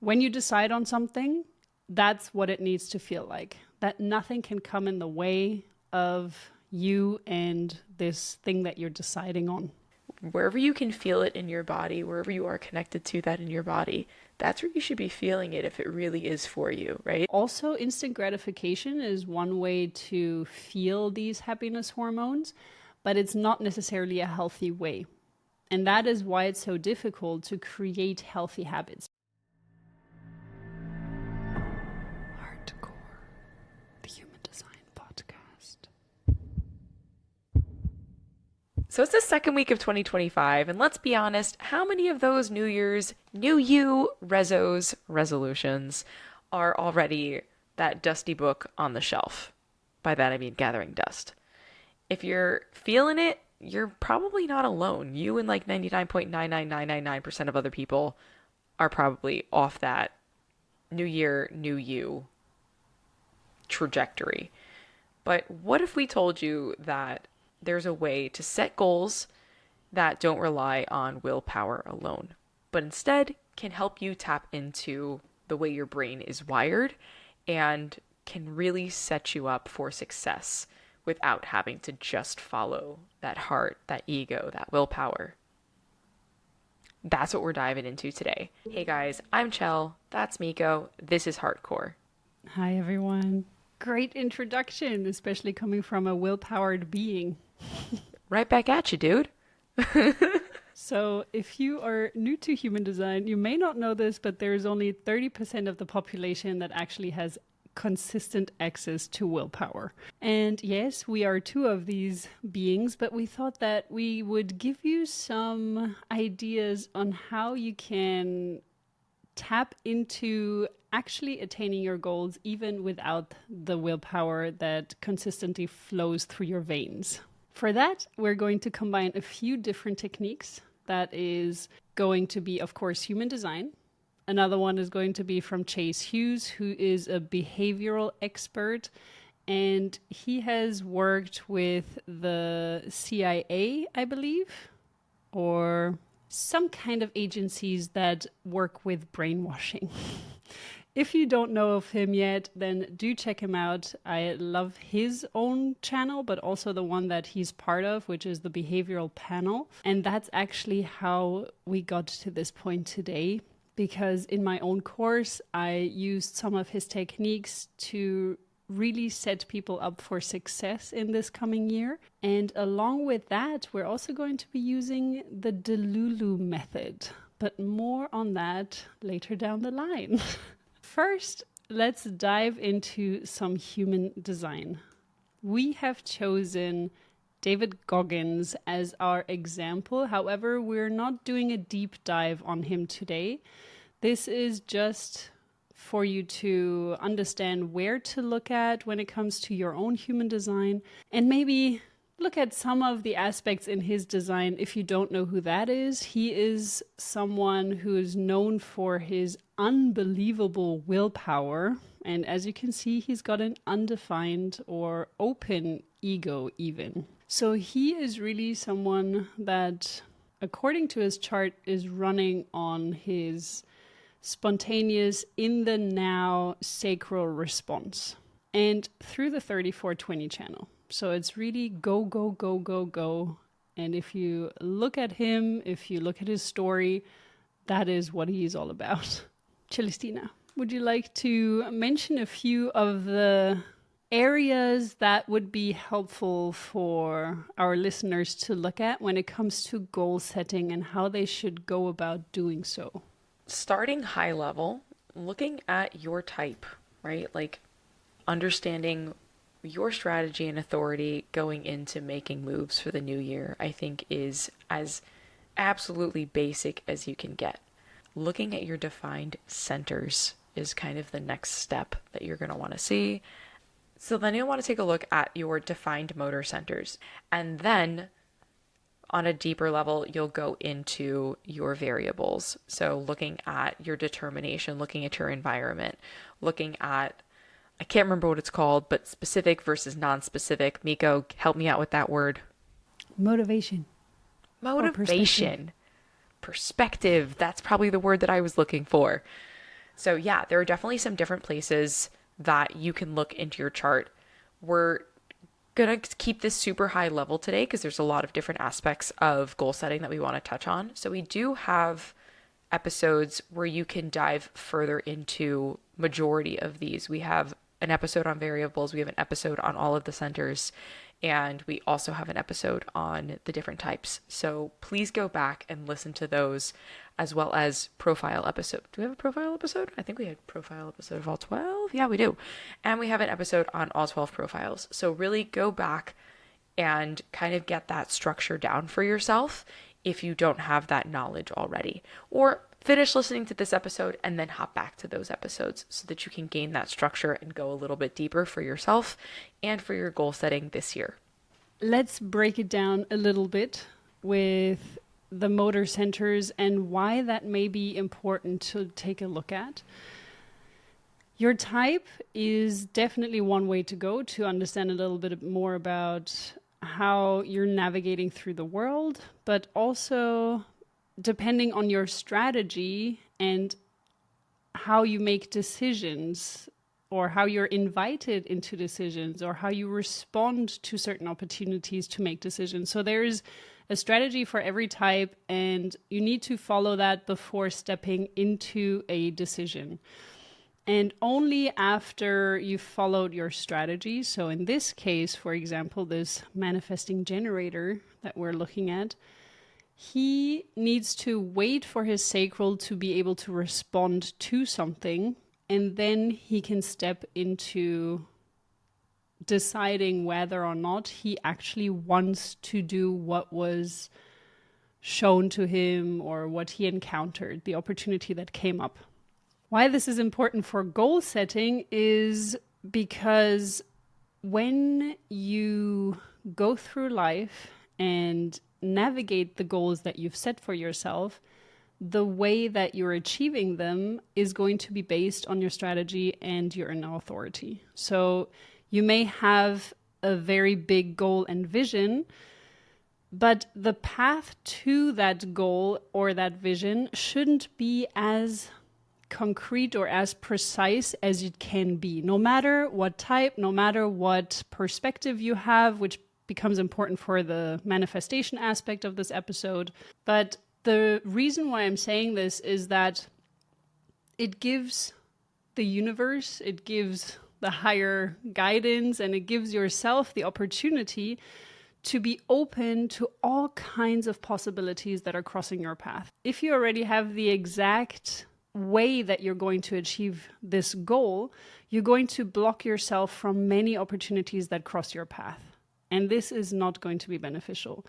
When you decide on something, that's what it needs to feel like. That nothing can come in the way of you and this thing that you're deciding on. Wherever you can feel it in your body, wherever you are connected to that in your body, that's where you should be feeling it if it really is for you, right? Also, instant gratification is one way to feel these happiness hormones, but it's not necessarily a healthy way. And that is why it's so difficult to create healthy habits. Hardcore, the Human Design Podcast. So it's the second week of 2025, and let's be honest, how many of those New Year's, New You resolutions are already that dusty book on the shelf? By that I mean gathering dust. If you're feeling it, you're probably not alone. You and like 99.99999% of other people are probably off that New Year, New You trajectory. But what if we told you that there's a way to set goals that don't rely on willpower alone, but instead can help you tap into the way your brain is wired and can really set you up for success without having to just follow that heart, that ego, that willpower? That's what we're diving into today. Hey guys, I'm Chell. That's Miko. This is Hardcore. Hi, everyone. Great introduction, especially coming from a willpowered being. Right back at you, dude. So, if you are new to human design, you may not know this, but there's only 30% of the population that actually has consistent access to willpower. And yes, we are two of these beings, but we thought that we would give you some ideas on how you can tap into actually attaining your goals even without the willpower that consistently flows through your veins. For that, we're going to combine a few different techniques. That is going to be, of course, human design. Another one is going to be from Chase Hughes, who is a behavioral expert. And he has worked with the CIA, I believe, or some kind of agencies that work with brainwashing. If you don't know of him yet, then do check him out. I love his own channel, but also the one that he's part of, which is the Behavioral Panel. And that's actually how we got to this point today, because in my own course, I used some of his techniques to really set people up for success in this coming year. And along with that, we're also going to be using the Delulu method, but more on that later down the line. First, let's dive into some human design. We have chosen David Goggins as our example. However, we're not doing a deep dive on him today. This is just for you to understand where to look at when it comes to your own human design, and maybe look at some of the aspects in his design if you don't know who that is. He is someone who is known for his unbelievable willpower. And as you can see, he's got an undefined or open ego even. So he is really someone that, according to his chart, is running on his spontaneous, in the now sacral response. And through the 3420 channel. So it's really go, go, go, go, go. And if you look at him, if you look at his story, that is what he's all about. Celestina, would you like to mention a few of the areas that would be helpful for our listeners to look at when it comes to goal setting and how they should go about doing so? Starting high level, looking at your type, right? Like understanding your strategy and authority going into making moves for the new year, I think is as absolutely basic as you can get. Looking at your defined centers is kind of the next step that you're going to want to see. So then you'll want to take a look at your defined motor centers. And then on a deeper level, you'll go into your variables. So looking at your determination, looking at your environment, looking at, I can't remember what it's called, but specific versus non-specific. Miko, help me out with that word. Motivation. Motivation. Perspective. That's probably the word that I was looking for. So yeah, there are definitely some different places that you can look into your chart. We're gonna keep this super high level today because there's a lot of different aspects of goal setting that we want to touch on. So we do have episodes where you can dive further into majority of these. We have an episode on variables, we have an episode on all of the centers, and we also have an episode on the different types. So please go back and listen to those, as well as profile episode. Do we have a profile episode? I think we had profile episode of all 12. Yeah, we do. And we have an episode on all 12 profiles. So really go back and kind of get that structure down for yourself if you don't have that knowledge already. Or finish listening to this episode and then hop back to those episodes so that you can gain that structure and go a little bit deeper for yourself and for your goal setting this year. Let's break it down a little bit with the motor centers and why that may be important to take a look at. Your type is definitely one way to go to understand a little bit more about how you're navigating through the world, but also depending on your strategy and how you make decisions, or how you're invited into decisions, or how you respond to certain opportunities to make decisions. So there's a strategy for every type, and you need to follow that before stepping into a decision. And only after you've followed your strategy, so in this case, for example, this manifesting generator that we're looking at, he needs to wait for his sacral to be able to respond to something, and then he can step into deciding whether or not he actually wants to do what was shown to him or what he encountered, the opportunity that came up. Why this is important for goal setting is because when you go through life and navigate the goals that you've set for yourself, the way that you're achieving them is going to be based on your strategy and your inner authority. So you may have a very big goal and vision, but the path to that goal or that vision shouldn't be as concrete or as precise as it can be, no matter what type, no matter what perspective you have, which becomes important for the manifestation aspect of this episode. But the reason why I'm saying this is that it gives the universe, it gives the higher guidance, and it gives yourself the opportunity to be open to all kinds of possibilities that are crossing your path. If you already have the exact way that you're going to achieve this goal, you're going to block yourself from many opportunities that cross your path. And this is not going to be beneficial.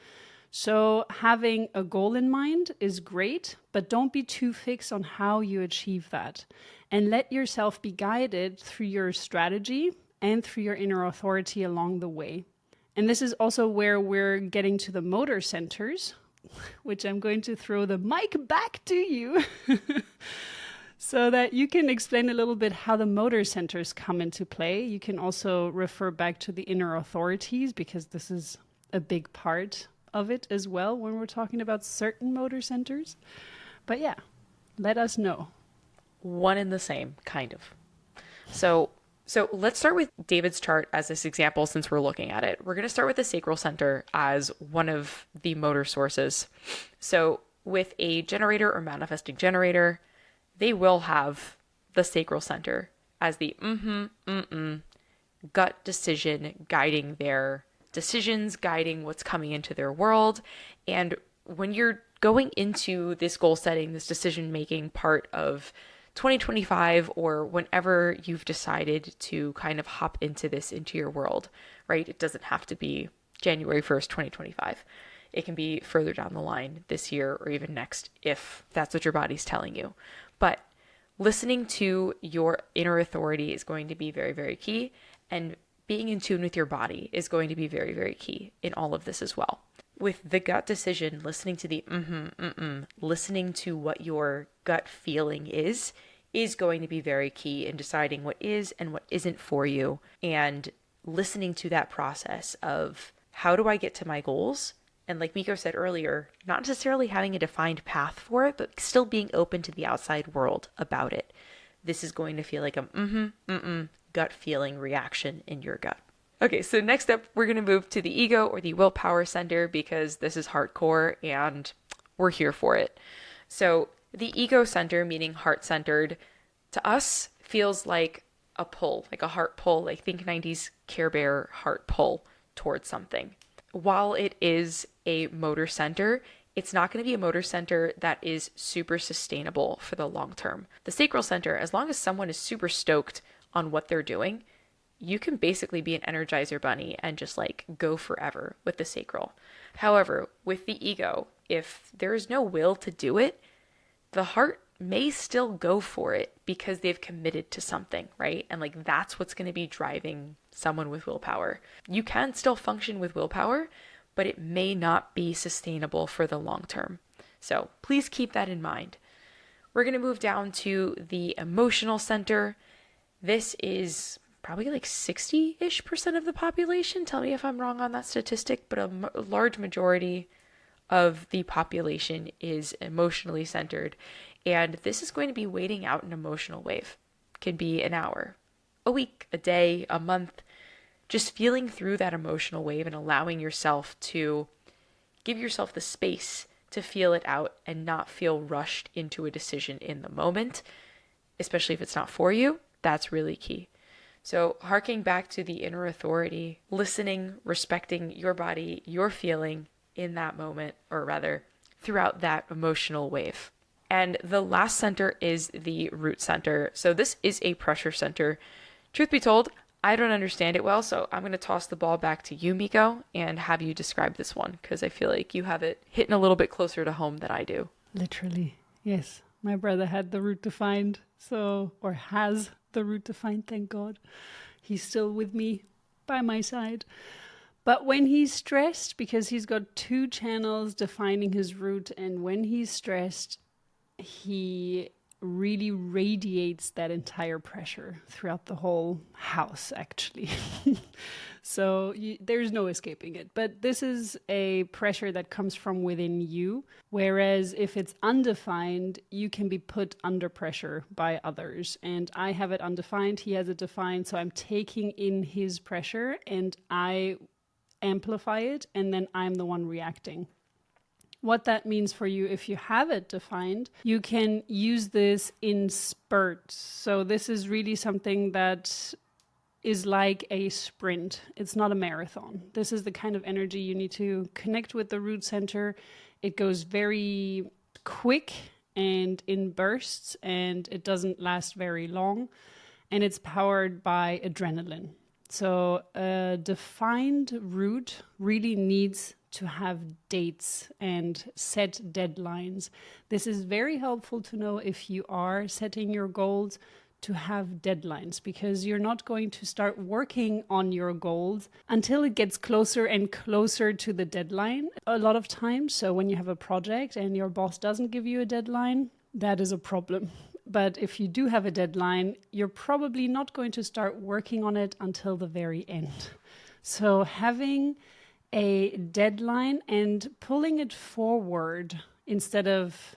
So having a goal in mind is great, but don't be too fixed on how you achieve that. And let yourself be guided through your strategy and through your inner authority along the way. And this is also where we're getting to the motor centers, which I'm going to throw the mic back to you so that you can explain a little bit how the motor centers come into play. You can also refer back to the inner authorities because this is a big part of it as well when we're talking about certain motor centers. But yeah, let us know. One and the same, kind of. So let's start with David's chart as this example since we're looking at it. We're going to start with the sacral center as one of the motor sources. So with a generator or manifesting generator, they will have the sacral center as the gut decision guiding their decisions, guiding what's coming into their world. And when you're going into this goal setting, this decision making part of 2025, or whenever you've decided to kind of hop into this into your world, right? It doesn't have to be January 1st, 2025. It can be further down the line this year or even next if that's what your body's telling you. But listening to your inner authority is going to be very, very key. And being in tune with your body is going to be very, very key in all of this as well. With the gut decision, listening to the listening to what your gut feeling is going to be very key in deciding what is and what isn't for you, and listening to that process of how do I get to my goals? And like Miko said earlier, not necessarily having a defined path for it, but still being open to the outside world about it. this is going to feel like a gut feeling reaction in your gut. Okay, so next up, we're going to move to the ego or the willpower center because this is hardcore and we're here for it. So the ego center, meaning heart-centered, to us feels like a pull, like a heart pull, like think 90s Care Bear heart pull towards something. While it is a motor center, it's not going to be a motor center that is super sustainable for the long term. The sacral center, as long as someone is super stoked on what they're doing, you can basically be an Energizer bunny and just like go forever with the sacral. However, with the ego, if there is no will to do it, the heart may still go for it because they've committed to something, right? And like that's what's going to be driving someone with willpower. You can still function with willpower, but it may not be sustainable for the long term. So please keep that in mind. We're going to move down to the emotional center. This is probably like 60-ish% of the population. Tell me if I'm wrong on that statistic, but a large majority of the population is emotionally centered. And this is going to be waiting out an emotional wave. It could be an hour, a week, a day, a month. Just feeling through that emotional wave and allowing yourself to give yourself the space to feel it out and not feel rushed into a decision in the moment, especially if it's not for you. That's really key. So harking back to the inner authority, listening, respecting your body, your feeling in that moment, or rather throughout that emotional wave. And the last center is the root center. So this is a pressure center. Truth be told, I don't understand it well, so I'm going to toss the ball back to you, Miko, and have you describe this one, because I feel like you have it hitting a little bit closer to home than I do. Literally, yes. My brother had the root defined, or has the root defined, thank God. He's still with me, by my side. But when he's stressed, because he's got 2 channels defining his root, and when he's stressed, he really radiates that entire pressure throughout the whole house, actually. So there's no escaping it. But this is a pressure that comes from within you. Whereas if it's undefined, you can be put under pressure by others. And I have it undefined, he has it defined. So I'm taking in his pressure and I amplify it, and then I'm the one reacting. What that means for you, if you have it defined, you can use this in spurts. So this is really something that is like a sprint. It's not a marathon. This is the kind of energy you need to connect with the root center. It goes very quick and in bursts, and it doesn't last very long. And it's powered by adrenaline. So a defined root really needs to have dates and set deadlines. This is very helpful to know if you are setting your goals, to have deadlines, because you're not going to start working on your goals until it gets closer and closer to the deadline a lot of times. So when you have a project and your boss doesn't give you a deadline, that is a problem. But if you do have a deadline, you're probably not going to start working on it until the very end. So having a deadline and pulling it forward instead of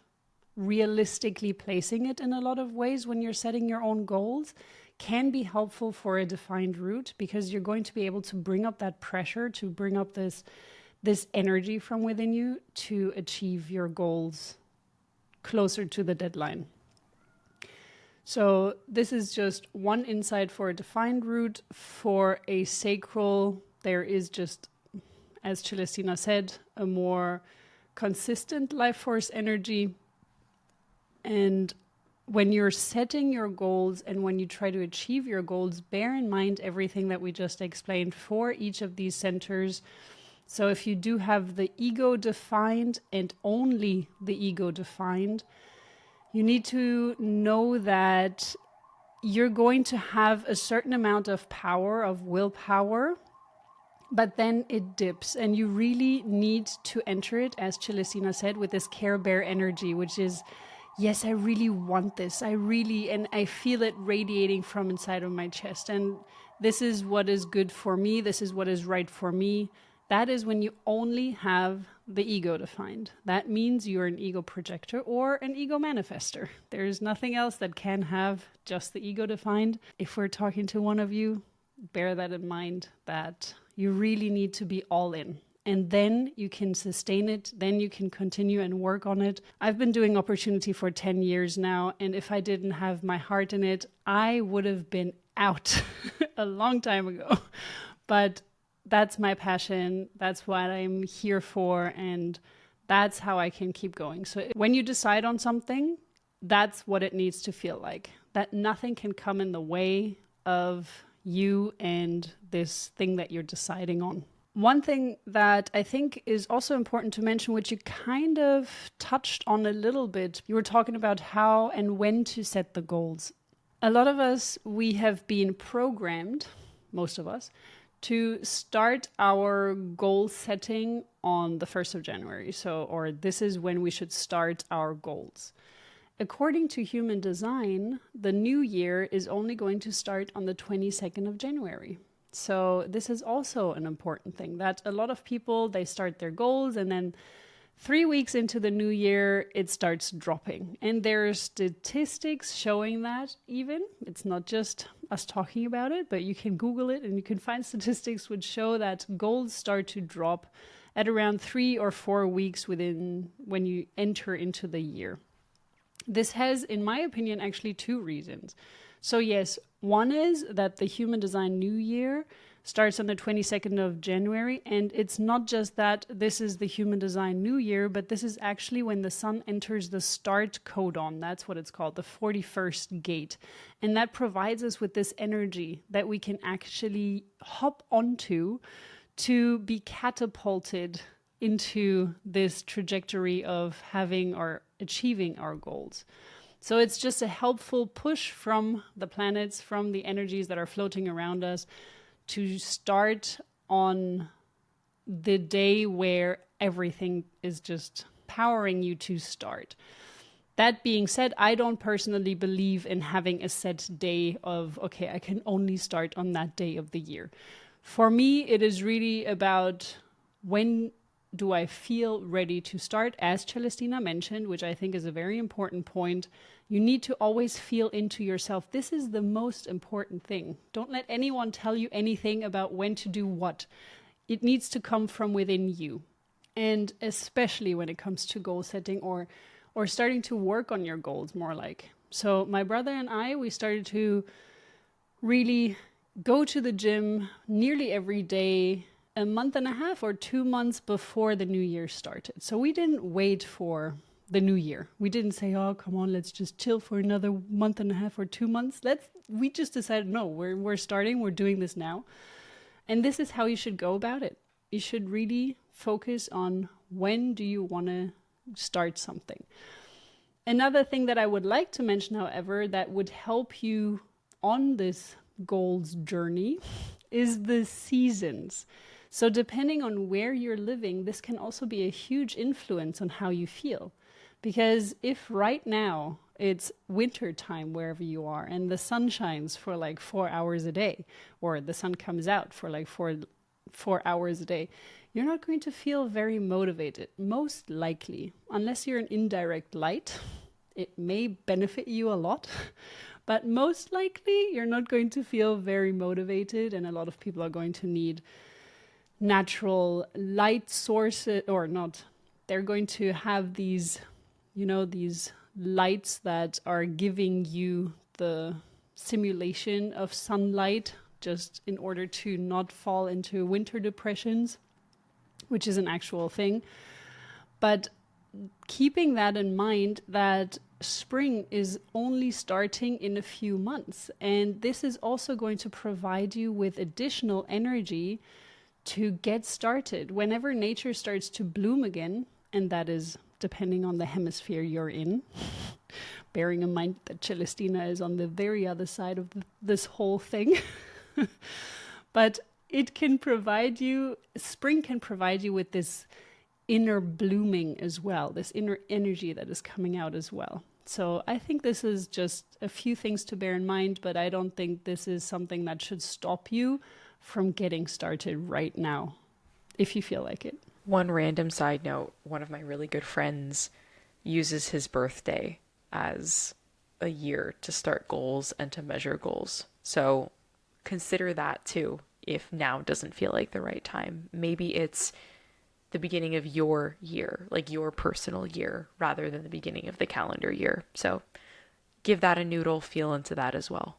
realistically placing it in a lot of ways when you're setting your own goals can be helpful for a defined route, because you're going to be able to bring up that pressure, to bring up this energy from within you to achieve your goals closer to the deadline. So this is just one insight for a defined route. For a sacral, there is just, as Celestina said, a more consistent life force energy. And when you're setting your goals and when you try to achieve your goals, bear in mind everything that we just explained for each of these centers. So if you do have the ego defined and only the ego defined, you need to know that you're going to have a certain amount of power, of willpower, but then it dips, and you really need to enter it, as Celestina said, with this Care Bear energy, which is, yes, I really want this. And I feel it radiating from inside of my chest. And this is what is good for me. This is what is right for me. That is when you only have the ego defined. That means you're an ego projector or an ego manifester. There's nothing else that can have just the ego defined. If we're talking to one of you, bear that in mind, that you really need to be all in. And then you can sustain it. Then you can continue and work on it. I've been doing opportunity for 10 years now. And if I didn't have my heart in it, I would have been out a long time ago. But that's my passion. That's what I'm here for. And that's how I can keep going. So when you decide on something, that's what it needs to feel like. That nothing can come in the way of you and this thing that you're deciding on. One thing that I think is also important to mention, which you kind of touched on a little bit, you were talking about how and when to set the goals. A lot of us, we have been programmed, most of us, to start our goal setting on the 1st of January. Or this is when we should start our goals. According to human design, the new year is only going to start on the 22nd of January. So this is also an important thing, that a lot of people, they start their goals and then 3 weeks into the new year, it starts dropping. And there are statistics showing that even. It's not just us talking about it, but you can Google it and you can find statistics which show that goals start to drop at around 3 or 4 weeks within when you enter into the year. This has, in my opinion, actually 2 reasons. So yes, one is that the Human Design New Year starts on the 22nd of January. And it's not just that this is the Human Design New Year, but this is actually when the sun enters the start codon. That's what it's called, the 41st gate. And that provides us with this energy that we can actually hop onto to be catapulted into this trajectory of having or achieving our goals. So it's just a helpful push from the planets, from the energies that are floating around us, to start on the day where everything is just powering you to start. That being said, I don't personally believe in having a set day of, okay, I can only start on that day of the year. For me, it is really about when do I feel ready to start? As Celestina mentioned, which I think is a very important point, you need to always feel into yourself. This is the most important thing. Don't let anyone tell you anything about when to do what. It needs to come from within you. And especially when it comes to goal setting or starting to work on your goals more like. So my brother and I, we started to really go to the gym nearly every day, a month and a half or 2 months before the new year started. So we didn't wait for the new year. We didn't say, oh, come on, let's just chill for another month and a half or 2 months. We just decided, no, we're starting, we're doing this now. And this is how you should go about it. You should really focus on when do you want to start something. Another thing that I would like to mention, however, that would help you on this goals journey is the seasons. So depending on where you're living, this can also be a huge influence on how you feel. Because if right now it's winter time wherever you are and the sun shines for like 4 hours a day, or the sun comes out for like four hours a day, you're not going to feel very motivated, most likely, unless you're an indirect light. It may benefit you a lot, but most likely you're not going to feel very motivated, and a lot of people are going to need natural light sources, or not. They're going to have these, these lights that are giving you the simulation of sunlight just in order to not fall into winter depressions, which is an actual thing. But keeping that in mind, that spring is only starting in a few months. And this is also going to provide you with additional energy to get started. Whenever nature starts to bloom again, and that is depending on the hemisphere you're in, bearing in mind that Celestina is on the very other side of this whole thing. But spring can provide you with this inner blooming as well, this inner energy that is coming out as well. So I think this is just a few things to bear in mind, but I don't think this is something that should stop you from getting started right now, if you feel like it. One random side note, one of my really good friends uses his birthday as a year to start goals and to measure goals. So consider that too if now doesn't feel like the right time. Maybe it's the beginning of your year, like your personal year, rather than the beginning of the calendar year. So give that a noodle, feel into that as well.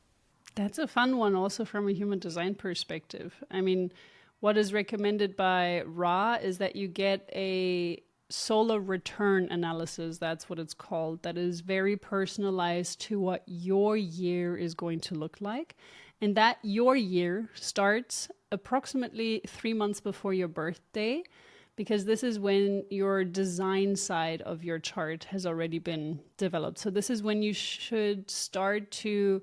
That's a fun one also from a human design perspective. I mean, what is recommended by Ra is that you get a solar return analysis. That's what it's called. That is very personalized to what your year is going to look like. And that your year starts approximately 3 months before your birthday, because this is when your design side of your chart has already been developed. So this is when you should start to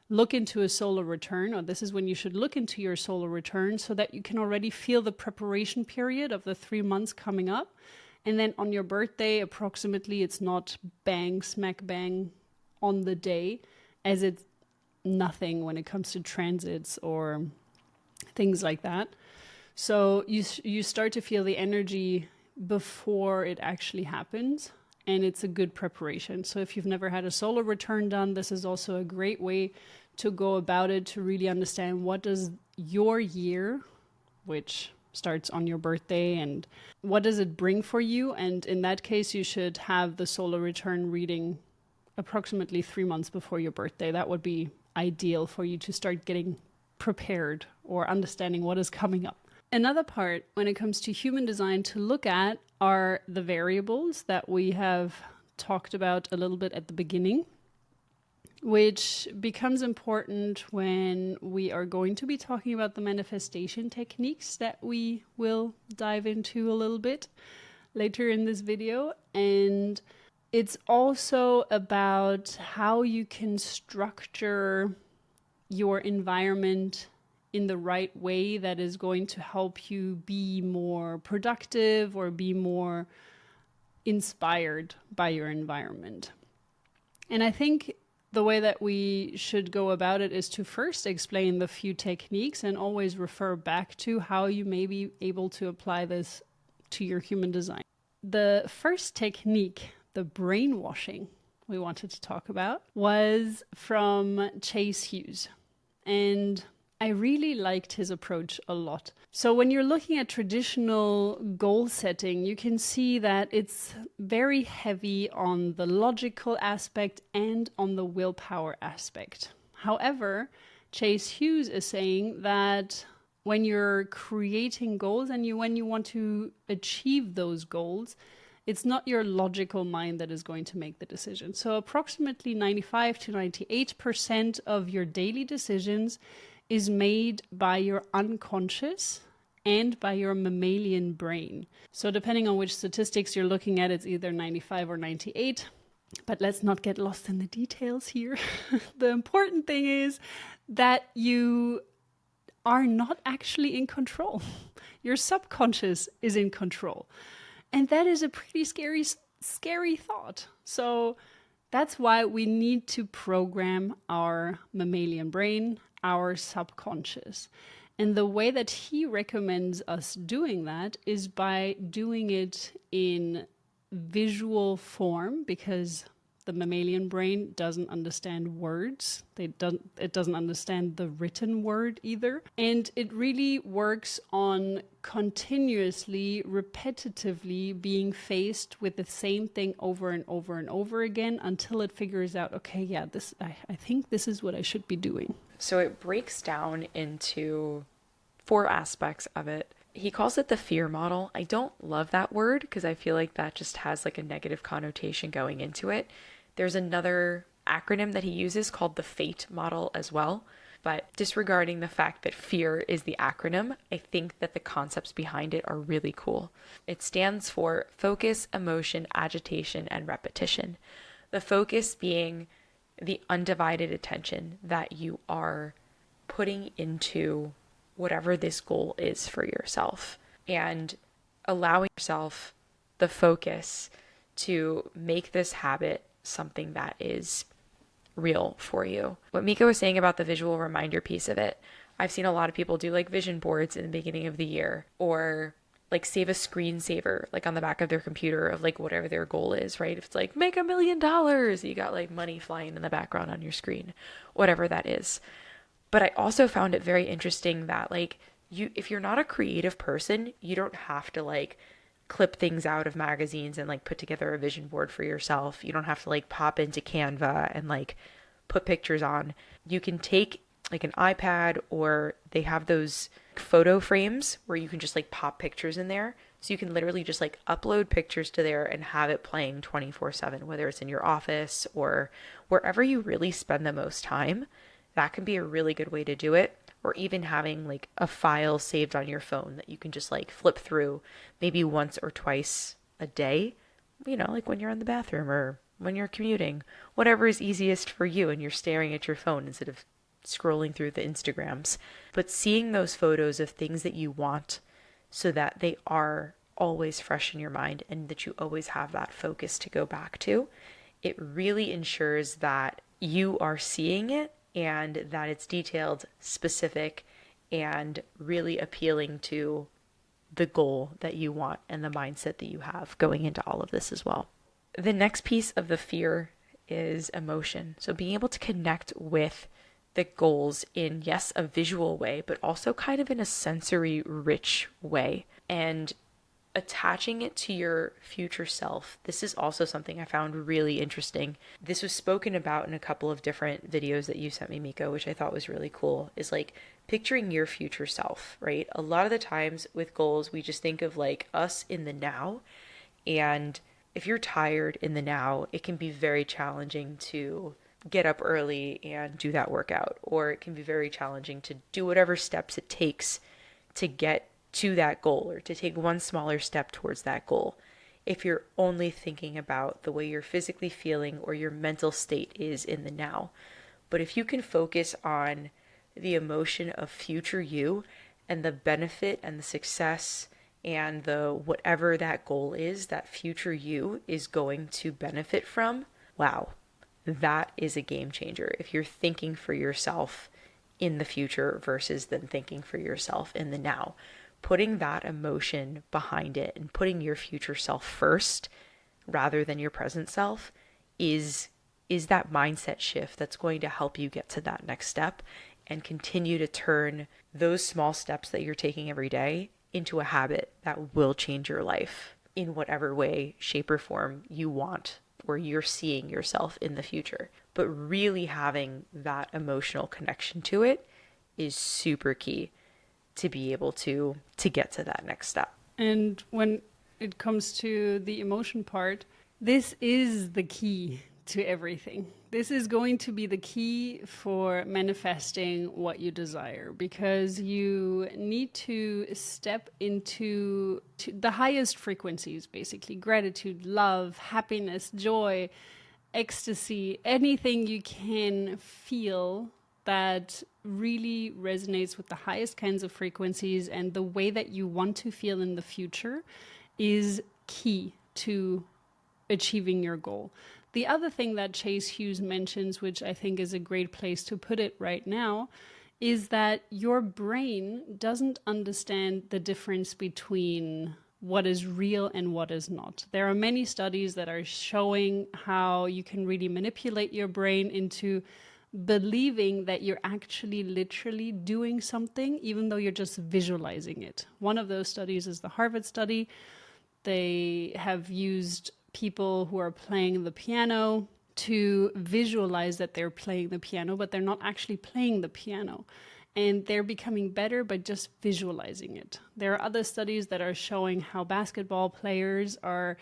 look into a solar return, or this is when you should look into your solar return so that you can already feel the preparation period of the 3 months coming up. And then on your birthday, approximately, it's not bang, smack bang on the day, as it's nothing when it comes to transits or things like that. So you start to feel the energy before it actually happens, and it's a good preparation. So if you've never had a solar return done, this is also a great way to go about it, to really understand what does your year, which starts on your birthday, and what does it bring for you. And in that case, you should have the solar return reading approximately 3 months before your birthday. That would be ideal for you to start getting prepared or understanding what is coming up. Another part when it comes to human design to look at are the variables that we have talked about a little bit at the beginning, which becomes important when we are going to be talking about the manifestation techniques that we will dive into a little bit later in this video. And it's also about how you can structure your environment in the right way that is going to help you be more productive or be more inspired by your environment. And I think the way that we should go about it is to first explain the few techniques and always refer back to how you may be able to apply this to your human design. The first technique, the brainwashing we wanted to talk about, was from Chase Hughes. And I really liked his approach a lot. So when you're looking at traditional goal setting, you can see that it's very heavy on the logical aspect and on the willpower aspect. However, Chase Hughes is saying that when you're creating goals and when you want to achieve those goals, it's not your logical mind that is going to make the decision. So approximately 95 to 98% of your daily decisions is made by your unconscious and by your mammalian brain. So depending on which statistics you're looking at, it's either 95 or 98. But let's not get lost in the details here. The important thing is that you are not actually in control. Your subconscious is in control. And that is a pretty scary thought. So that's why we need to program our mammalian brain, our subconscious. And the way that he recommends us doing that is by doing it in visual form, because the mammalian brain doesn't understand words. It doesn't understand the written word either. And it really works on continuously, repetitively being faced with the same thing over and over and over again until it figures out, okay, yeah, I think this is what I should be doing. So it breaks down into 4 aspects of it. He calls it the fear model. I don't love that word because I feel like that just has like a negative connotation going into it. There's another acronym that he uses called the fate model as well. But disregarding the fact that fear is the acronym, I think that the concepts behind it are really cool. It stands for focus, emotion, agitation, and repetition. The focus being the undivided attention that you are putting into whatever this goal is for yourself, and allowing yourself the focus to make this habit something that is real for you. What Mika was saying about the visual reminder piece of it, I've seen a lot of people do like vision boards in the beginning of the year, or like save a screensaver like on the back of their computer of like whatever their goal is, right? If it's like make $1 million, you got like money flying in the background on your screen, whatever that is. But I also found it very interesting that like you, if you're not a creative person, you don't have to like clip things out of magazines and like put together a vision board for yourself. You don't have to like pop into Canva and like put pictures on. You can take like an iPad, or they have those photo frames where you can just like pop pictures in there. So you can literally just like upload pictures to there and have it playing 24/7, whether it's in your office or wherever you really spend the most time. That can be a really good way to do it. Or even having like a file saved on your phone that you can just like flip through maybe once or twice a day, like when you're in the bathroom or when you're commuting, whatever is easiest for you and you're staring at your phone instead of scrolling through the Instagrams. But seeing those photos of things that you want so that they are always fresh in your mind and that you always have that focus to go back to, it really ensures that you are seeing it and that it's detailed, specific, and really appealing to the goal that you want and the mindset that you have going into all of this as well. The next piece of the fear is emotion. So being able to connect with the goals in, yes, a visual way, but also kind of in a sensory rich way. And attaching it to your future self. This is also something I found really interesting. This was spoken about in a couple of different videos that you sent me, Miko, which I thought was really cool, is like picturing your future self, right? A lot of the times with goals, we just think of like us in the now. And if you're tired in the now, it can be very challenging to get up early and do that workout, or it can be very challenging to do whatever steps it takes to get to that goal or to take one smaller step towards that goal if you're only thinking about the way you're physically feeling or your mental state is in the now. But if you can focus on the emotion of future you and the benefit and the success and the whatever that goal is that future you is going to benefit from, wow, that is a game changer. If you're thinking for yourself in the future versus then thinking for yourself in the now, putting that emotion behind it and putting your future self first rather than your present self is that mindset shift that's going to help you get to that next step and continue to turn those small steps that you're taking every day into a habit that will change your life in whatever way, shape, or form you want or you're seeing yourself in the future. But really having that emotional connection to it is super key to be able to get to that next step. And when it comes to the emotion part, this is the key to everything. This is going to be the key for manifesting what you desire, because you need to step into the highest frequencies, basically gratitude, love, happiness, joy, ecstasy, anything you can feel that really resonates with the highest kinds of frequencies and the way that you want to feel in the future is key to achieving your goal. The other thing that Chase Hughes mentions, which I think is a great place to put it right now, is that your brain doesn't understand the difference between what is real and what is not. There are many studies that are showing how you can really manipulate your brain into believing that you're actually literally doing something, even though you're just visualizing it. One of those studies is the Harvard study. They have used people who are playing the piano to visualize that they're playing the piano, but they're not actually playing the piano. And they're becoming better by just visualizing it. There are other studies that are showing how basketball players are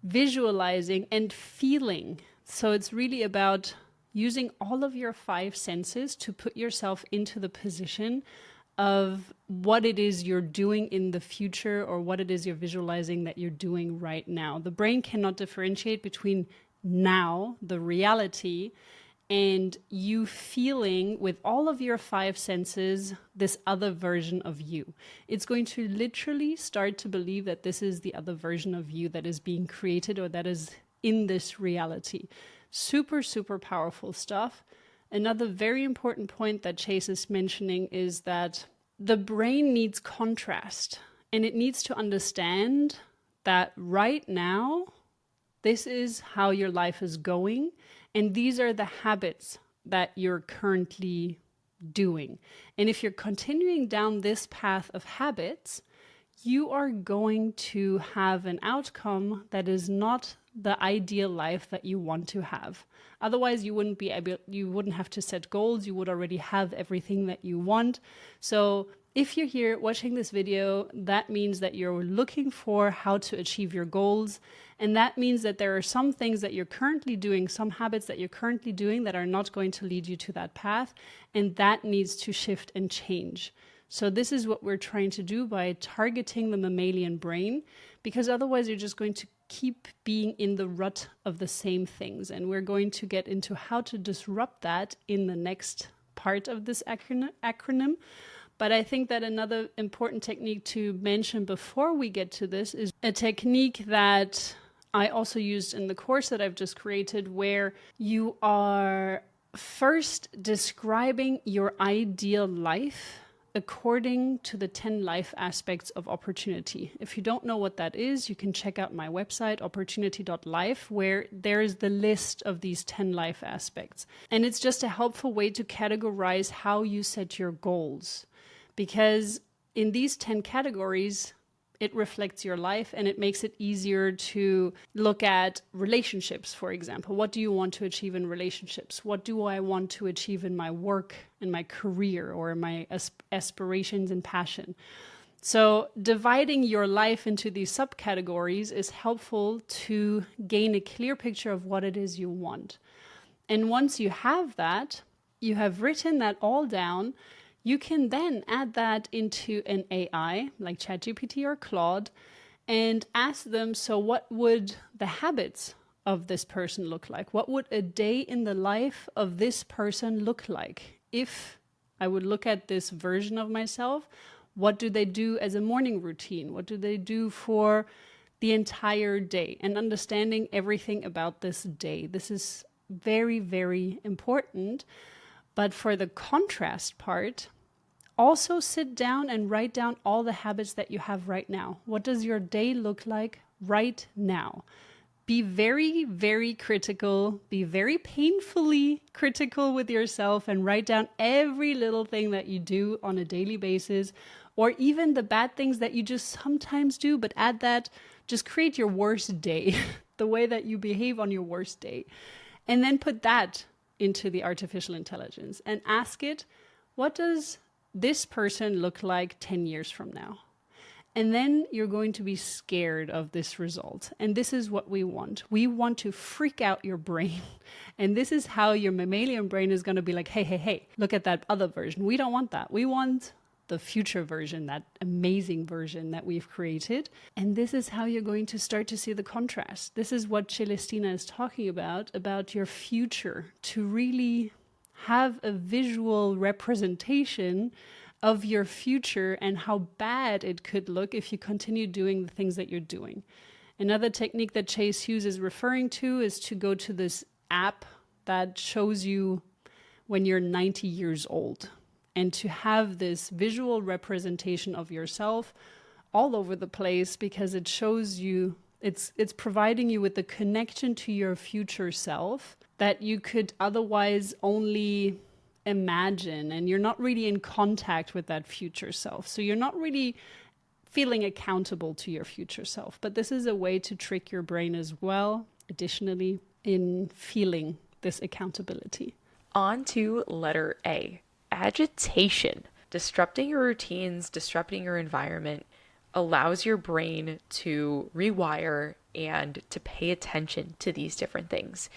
visualizing and feeling. So it's really about using all of your five senses to put yourself into the position of what it is you're doing in the future or what it is you're visualizing that you're doing right now. The brain cannot differentiate between now, the reality, and you feeling with all of your five senses this other version of you. It's going to literally start to believe that this is the other version of you that is being created or that is in this reality. Super, super powerful stuff. Another very important point that Chase is mentioning is that the brain needs contrast. And it needs to understand that right now, this is how your life is going. And these are the habits that you're currently doing. And if you're continuing down this path of habits, you are going to have an outcome that is not the ideal life that you want to have. Otherwise, you wouldn't have to set goals. You would already have everything that you want. So if you're here watching this video, that means that you're looking for how to achieve your goals. And that means that there are some things that you're currently doing, some habits that you're currently doing that are not going to lead you to that path. And that needs to shift and change. So this is what we're trying to do by targeting the mammalian brain, because otherwise you're just going to keep being in the rut of the same things. And we're going to get into how to disrupt that in the next part of this acronym. But I think that another important technique to mention before we get to this is a technique that I also used in the course that I've just created, where you are first describing your ideal life according to the 10 life aspects of opportunity. If you don't know what that is, you can check out my website, opportunity.life, where there is the list of these 10 life aspects. And it's just a helpful way to categorize how you set your goals. Because in these 10 categories, it reflects your life and it makes it easier to look at relationships, for example. What do you want to achieve in relationships? What do I want to achieve in my work, in my career, or in my aspirations and passion? So dividing your life into these subcategories is helpful to gain a clear picture of what it is you want. And once you have that, you have written that all down, you can then add that into an AI like ChatGPT or Claude and ask them, so what would the habits of this person look like? What would a day in the life of this person look like? If I would look at this version of myself, what do they do as a morning routine? What do they do for the entire day? And understanding everything about this day. This is very, very important. But for the contrast part, also sit down and write down all the habits that you have right now. What does your day look like right now? Be very, very critical. Be very painfully critical with yourself and write down every little thing that you do on a daily basis, or even the bad things that you just sometimes do, but add that, just create your worst day, the way that you behave on your worst day. And then put that into the artificial intelligence and ask it, what does this person look like 10 years from now? And then you're going to be scared of this result. And this is what we want. We want to freak out your brain. And this is how your mammalian brain is going to be like, hey, look at that other version. We don't want that. We want the future version, that amazing version that we've created. And this is how you're going to start to see the contrast. This is what Celestina is talking about your future, to really have a visual representation of your future and how bad it could look if you continue doing the things that you're doing. Another technique that Chase Hughes is referring to is to go to this app that shows you when you're 90 years old, and to have this visual representation of yourself all over the place, because it shows you, it's providing you with the connection to your future self that you could otherwise only imagine, and you're not really in contact with that future self. So you're not really feeling accountable to your future self. But this is a way to trick your brain as well, additionally, in feeling this accountability. On to letter A, agitation. Disrupting your routines, disrupting your environment allows your brain to rewire and to pay attention to these different things.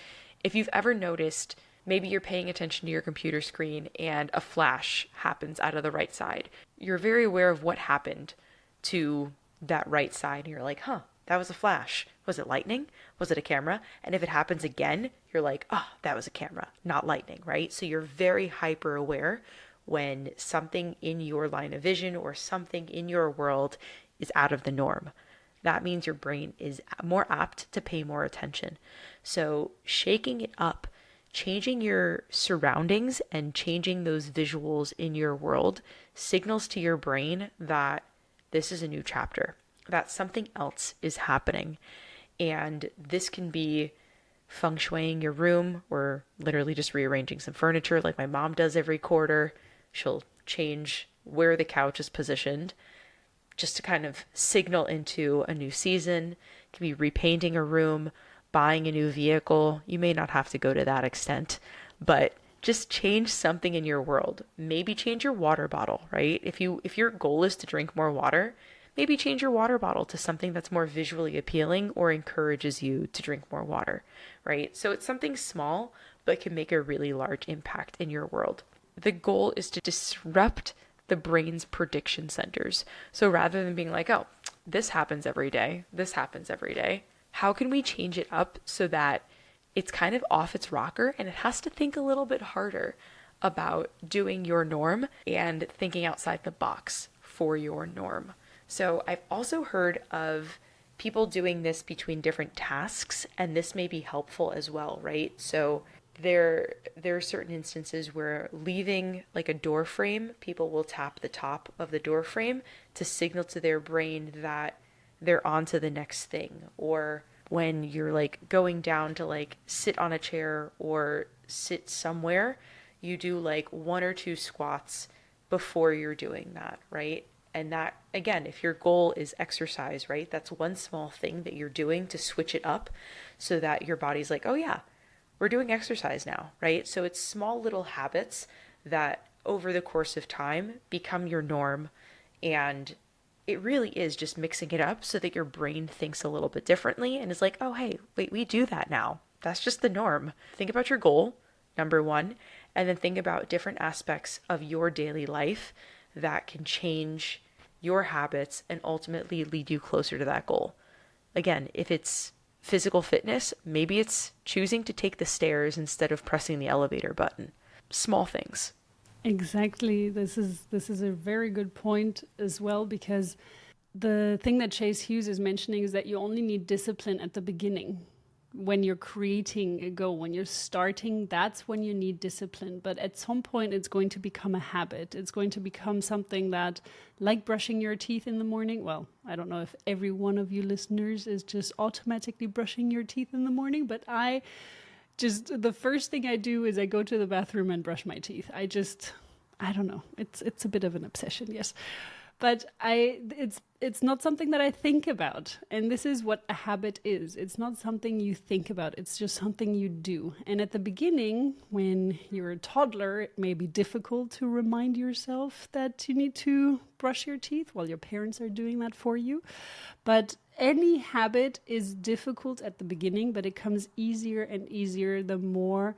If you've ever noticed, maybe you're paying attention to your computer screen and a flash happens out of the right side. You're very aware of what happened to that right side. And you're like, that was a flash. Was it lightning? Was it a camera? And if it happens again, you're like, that was a camera, not lightning, right? So you're very hyper aware when something in your line of vision or something in your world is out of the norm. That means your brain is more apt to pay more attention. So shaking it up, changing your surroundings and changing those visuals in your world signals to your brain that this is a new chapter, that something else is happening. And this can be feng shuiing your room, or literally just rearranging some furniture like my mom does every quarter. She'll change where the couch is positioned just to kind of signal into a new season. It can be repainting a room, buying a new vehicle. You may not have to go to that extent, but just change something in your world. Maybe change your water bottle, right? If your goal is to drink more water, maybe change your water bottle to something that's more visually appealing or encourages you to drink more water, right? So it's something small, but can make a really large impact in your world. The goal is to disrupt the brain's prediction centers. So rather than being like, oh, this happens every day, this happens every day, how can we change it up so that it's kind of off its rocker and it has to think a little bit harder about doing your norm and thinking outside the box for your norm? So I've also heard of people doing this between different tasks, and this may be helpful as well, right? So there are certain instances where leaving like a door frame, people will tap the top of the door frame to signal to their brain that they're on to the next thing. Or when you're like going down to like sit on a chair or sit somewhere, you do like 1 or 2 squats before you're doing that, right? And that, again, if your goal is exercise, right, that's one small thing that you're doing to switch it up so that your body's like, oh yeah, we're doing exercise now, right? So it's small little habits that over the course of time become your norm. And it really is just mixing it up so that your brain thinks a little bit differently and is like, oh, hey, wait, we do that now. That's just the norm. Think about your goal, number one, and then think about different aspects of your daily life that can change your habits and ultimately lead you closer to that goal. Again, if it's physical fitness, maybe it's choosing to take the stairs instead of pressing the elevator button. Small things. Exactly. This is a very good point as well, because the thing that Chase Hughes is mentioning is that you only need discipline at the beginning. When you're creating a goal, when you're starting, that's when you need discipline. But at some point, it's going to become a habit. It's going to become something that, like brushing your teeth in the morning. Well, I don't know if every one of you listeners is just automatically brushing your teeth in the morning, but the first thing I do is I go to the bathroom and brush my teeth. I don't know. It's a bit of an obsession, yes. But it's not something that I think about. And this is what a habit is. It's not something you think about. It's just something you do. And at the beginning, when you're a toddler, it may be difficult to remind yourself that you need to brush your teeth while your parents are doing that for you. But any habit is difficult at the beginning, but it comes easier and easier the more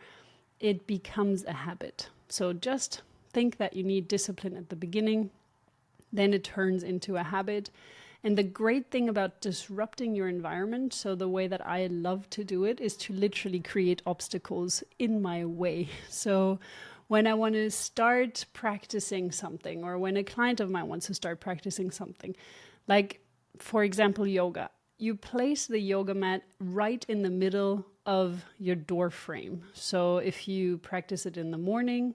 it becomes a habit. So just think that you need discipline at the beginning. Then it turns into a habit. And the great thing about disrupting your environment, so the way that I love to do it, is to literally create obstacles in my way. So when I want to start practicing something, or when a client of mine wants to start practicing something, like, for example, yoga, you place the yoga mat right in the middle of your door frame. So if you practice it in the morning,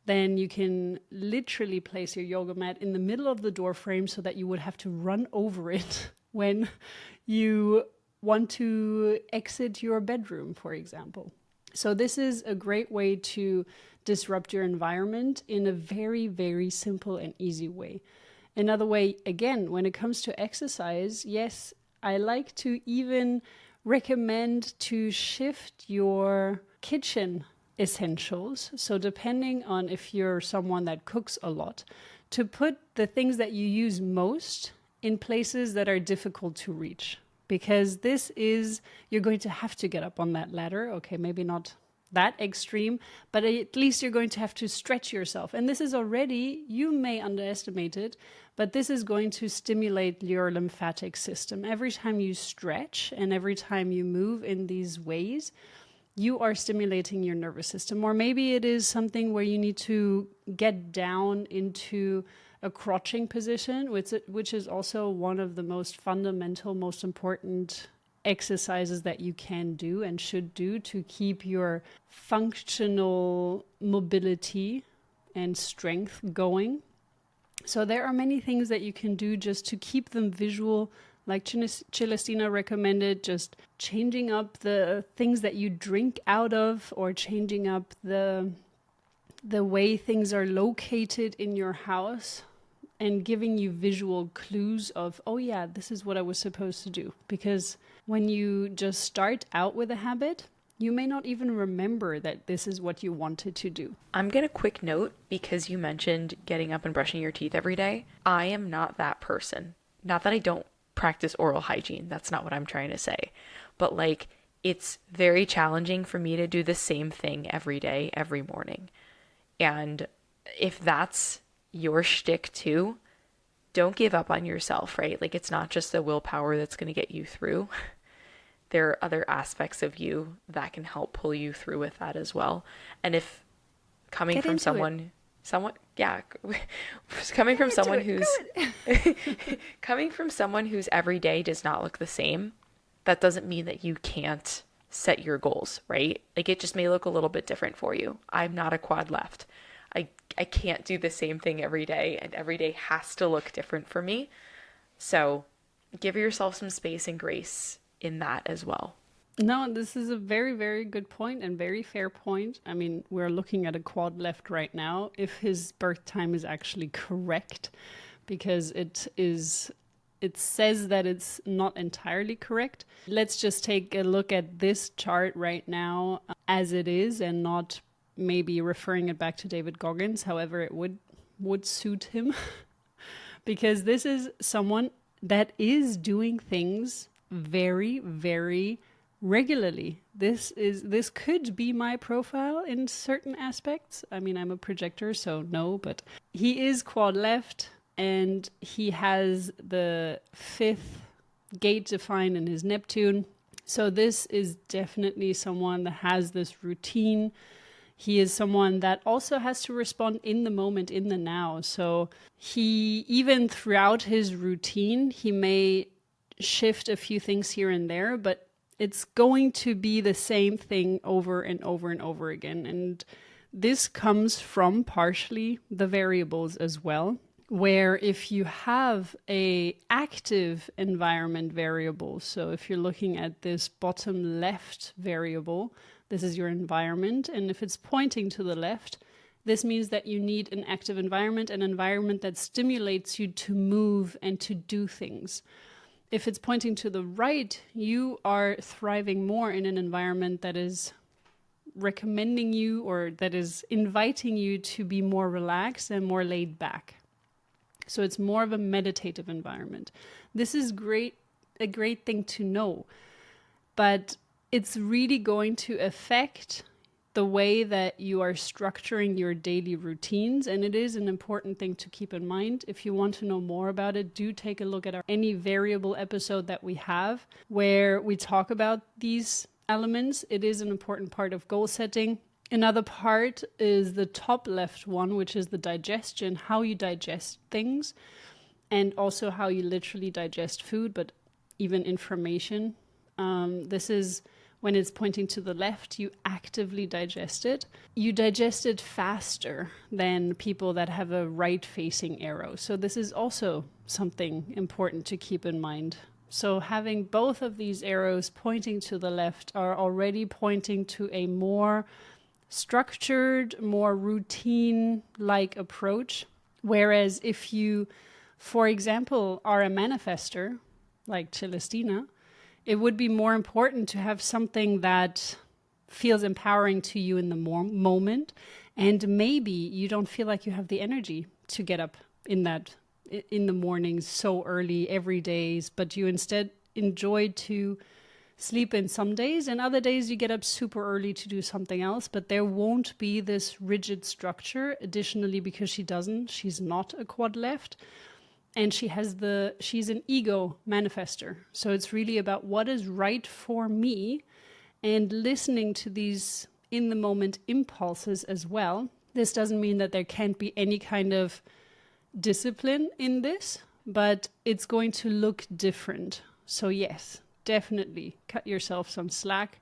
then you can literally place your yoga mat in the middle of the door frame so that you would have to run over it when you want to exit your bedroom, for example. So this is a great way to disrupt your environment in a very, very simple and easy way. Another way, again, when it comes to exercise, yes, I like to even recommend to shift your kitchen essentials. So depending on if you're someone that cooks a lot, to put the things that you use most in places that are difficult to reach. Because you're going to have to get up on that ladder. Okay, maybe not that extreme, but at least you're going to have to stretch yourself. And this is already, you may underestimate it, but this is going to stimulate your lymphatic system. Every time you stretch and every time you move in these ways, you are stimulating your nervous system. Or maybe it is something where you need to get down into a crouching position, which is also one of the most fundamental, most important exercises that you can do and should do to keep your functional mobility and strength going. So there are many things that you can do just to keep them visual, like Celestina recommended, just changing up the things that you drink out of, or changing up the way things are located in your house, and giving you visual clues of, oh yeah, this is what I was supposed to do. Because when you just start out with a habit, you may not even remember that this is what you wanted to do. I'm going to quick note, because you mentioned getting up and brushing your teeth every day. I am not that person. Not that I don't practice oral hygiene. That's not what I'm trying to say. But like, it's very challenging for me to do the same thing every day, every morning. And if that's your shtick too, don't give up on yourself, right? Like, it's not just the willpower that's going to get you through. There are other aspects of you that can help pull you through with that as well. And if coming from someone, coming from someone who's coming from someone whose every day does not look the same, that doesn't mean that you can't set your goals, right? Like, it just may look a little bit different for you. I'm not a quad left. I can't do the same thing every day, and every day has to look different for me. So give yourself some space and grace in that as well. No, this is a very, very good point and very fair point. I mean, we're looking at a quad left right now, if his birth time is actually correct, because it says that it's not entirely correct. Let's just take a look at this chart right now as it is, and not maybe referring it back to David Goggins. However, it would suit him because this is someone that is doing things very, very regularly. This could be my profile in certain aspects. I mean, I'm a projector, so no, but he is quad left, and he has the 5th gate defined in his Neptune. So this is definitely someone that has this routine. He is someone that also has to respond in the moment, in the now. So he, even throughout his routine, he may shift a few things here and there, but it's going to be the same thing over and over and over again. And this comes from partially the variables as well, where if you have a active environment variable, so if you're looking at this bottom left variable, this is your environment, and if it's pointing to the left, this means that you need an active environment, an environment that stimulates you to move and to do things. If it's pointing to the right, you are thriving more in an environment that is recommending you, or that is inviting you to be more relaxed and more laid back. So it's more of a meditative environment. This is a great thing to know, but it's really going to affect the way that you are structuring your daily routines. And it is an important thing to keep in mind. If you want to know more about it, do take a look at any variable episode that we have where we talk about these elements. It is an important part of goal setting. Another part is the top left one, which is the digestion, how you digest things, and also how you literally digest food, but even information. This is when it's pointing to the left, you actively digest it. You digest it faster than people that have a right-facing arrow. So this is also something important to keep in mind. So having both of these arrows pointing to the left are already pointing to a more structured, more routine-like approach. Whereas if you, for example, are a manifester, like Celestina, it would be more important to have something that feels empowering to you in the moment. And maybe you don't feel like you have the energy to get up in the mornings so early every day, but you instead enjoy to sleep in some days, and other days you get up super early to do something else, but there won't be this rigid structure. Additionally, because she's not a quad left, and she's an ego manifester. So it's really about what is right for me, and listening to these in the moment impulses as well. This doesn't mean that there can't be any kind of discipline in this, but it's going to look different. So yes, definitely cut yourself some slack,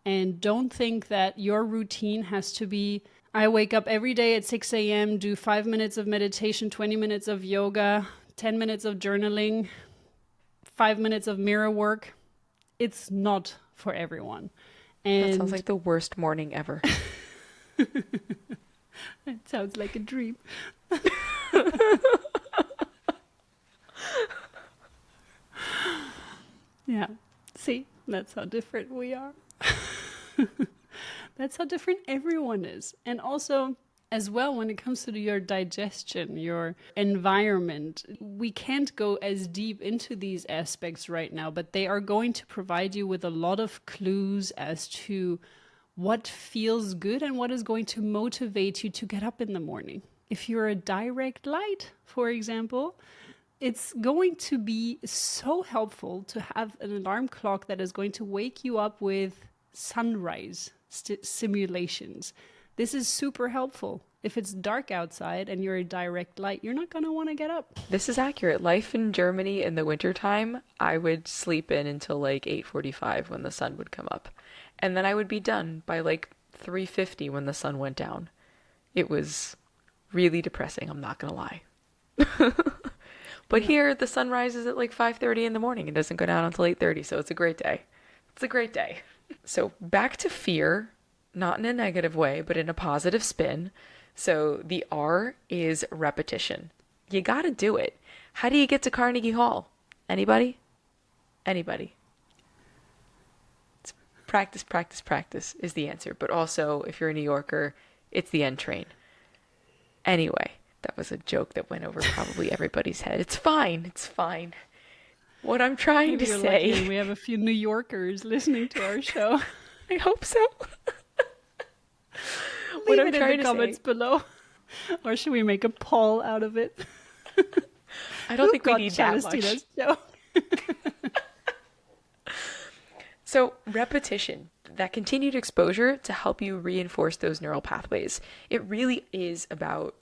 and don't think that your routine has to be I wake up every day at 6 a.m., do 5 minutes of meditation, 20 minutes of yoga, 10 minutes of journaling, 5 minutes of mirror work. It's not for everyone. That sounds And like the worst morning ever. it sounds like a dream. Yeah. See, that's how different we are. That's how different everyone is. And also, as well, when it comes to your digestion, your environment, we can't go as deep into these aspects right now, but they are going to provide you with a lot of clues as to what feels good and what is going to motivate you to get up in the morning. If you're a direct light, for example, it's going to be so helpful to have an alarm clock that is going to wake you up with sunrise simulations. This is super helpful. If it's dark outside and you're a direct light, you're not going to want to get up. This is accurate. Life in Germany in the wintertime, I would sleep in until like 8:45 when the sun would come up. And then I would be done by like 3:50 when the sun went down. It was really depressing, I'm not going to lie. But here the sun rises at like 5:30 in the morning. It doesn't go down until 8:30, so it's a great day. It's a great day. So back to fear, not in a negative way, but in a positive spin. So the R is repetition. You got to do it. How do you get to Carnegie Hall? Anybody? Anybody? It's practice, practice, practice is the answer. But also, if you're a New Yorker, it's the N train. Anyway, that was a joke that went over probably everybody's head. It's fine. It's fine. What I'm trying to say. Lucky we have a few New Yorkers listening to our show. I hope so. Leave it in the comments below. Or should we make a poll out of it? I don't think we need that much. So repetition, that continued exposure to help you reinforce those neural pathways. It really is about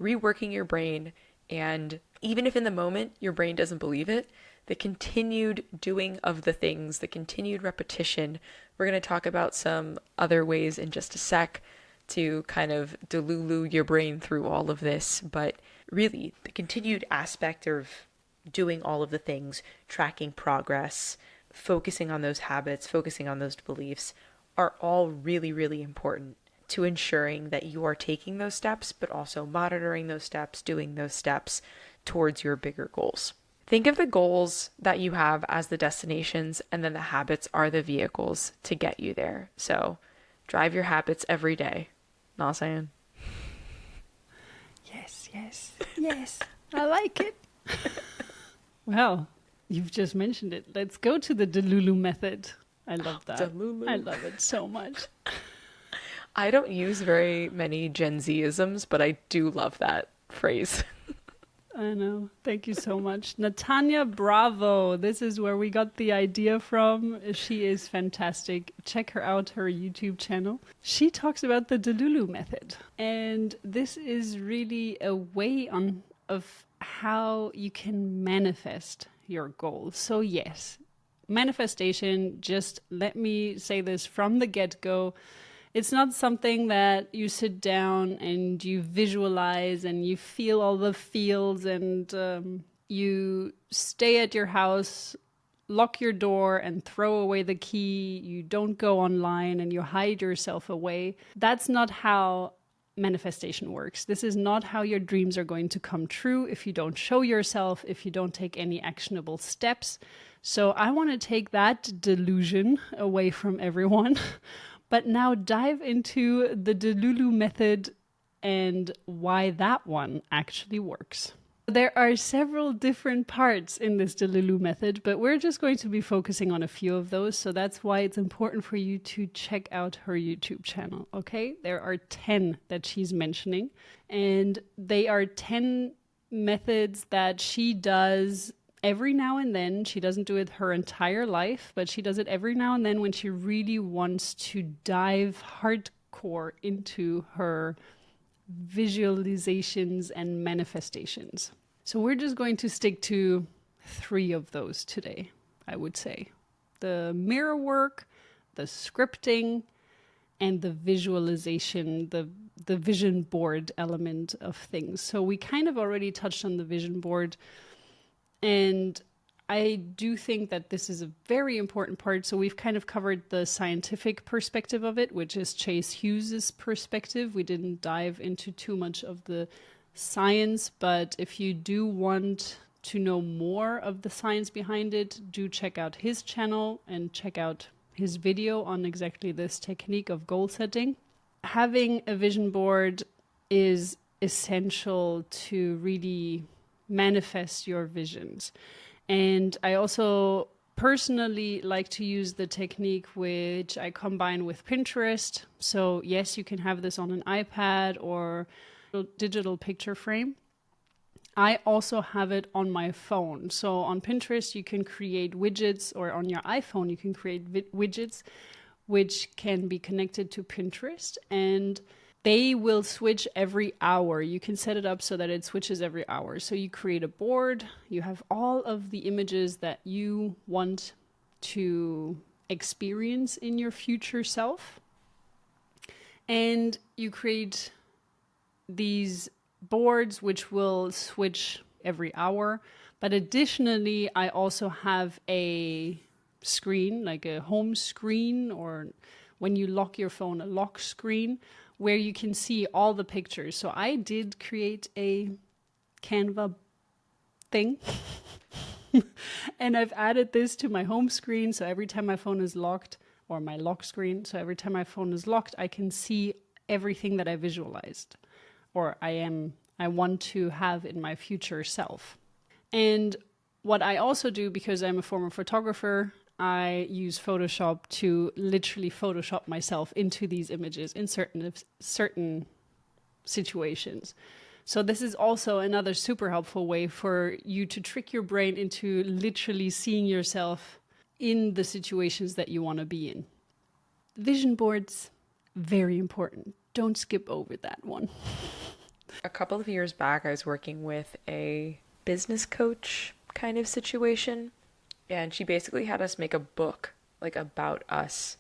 reworking your brain, and even if in the moment your brain doesn't believe it, the continued doing of the things, the continued repetition. We're going to talk about some other ways in just a sec to kind of delulu your brain through all of this, but really the continued aspect of doing all of the things, tracking progress, focusing on those habits, focusing on those beliefs are all really, really important to ensuring that you are taking those steps, but also monitoring those steps, doing those steps towards your bigger goals. Think of the goals that you have as the destinations, and then the habits are the vehicles to get you there. So drive your habits every day. Not saying. Yes, yes, yes. I like it. Well, you've just mentioned it. Let's go to the Delulu method. I love that. Delulu. I love it so much. I don't use very many Gen Z-isms, but I do love that phrase. I know. Thank you so much. Natanya Bravo. This is where we got the idea from. She is fantastic. Check her out, her YouTube channel. She talks about the Delulu method. And this is really a way of how you can manifest your goals. So yes, manifestation, just let me say this from the get-go. It's not something that you sit down and you visualize and you feel all the feels and you stay at your house, lock your door and throw away the key. You don't go online and you hide yourself away. That's not how manifestation works. This is not how your dreams are going to come true if you don't show yourself, if you don't take any actionable steps. So I want to take that delusion away from everyone. But now dive into the Delulu method and why that one actually works. There are several different parts in this Delulu method, but we're just going to be focusing on a few of those. So that's why it's important for you to check out her YouTube channel, okay? There are 10 that she's mentioning, and they are 10 methods that she does every now and then. She doesn't do it her entire life, but she does it every now and then when she really wants to dive hardcore into her visualizations and manifestations. So we're just going to stick to 3 of those today, I would say. The mirror work, the scripting, and the visualization, the the vision board element of things. So we kind of already touched on the vision board, and I do think that this is a very important part. So we've kind of covered the scientific perspective of it, which is Chase Hughes's perspective. We didn't dive into too much of the science, but if you do want to know more of the science behind it, do check out his channel and check out his video on exactly this technique of goal setting. Having a vision board is essential to really manifest your visions. And I also personally like to use the technique which I combine with Pinterest. So yes, you can have this on an iPad or a digital picture frame. I also have it on my phone. So on Pinterest, you can create widgets, or on your iPhone, you can create widgets which can be connected to Pinterest, and they will switch every hour. You can set it up so that it switches every hour. So you create a board, you have all of the images that you want to experience in your future self, and you create these boards which will switch every hour. But additionally, I also have a screen, like a home screen, or when you lock your phone, a lock screen, where you can see all the pictures. So I did create a Canva thing and I've added this to my home screen. So every time my phone is locked, or my lock screen, so every time my phone is locked, I can see everything that I visualized, or I want to have in my future self. And what I also do, because I'm a former photographer, I use Photoshop to literally Photoshop myself into these images in certain situations. So this is also another super helpful way for you to trick your brain into literally seeing yourself in the situations that you want to be in. Vision boards, very important. Don't skip over that one. A couple of years back, I was working with a business coach kind of situation, and she basically had us make a book, like, about us,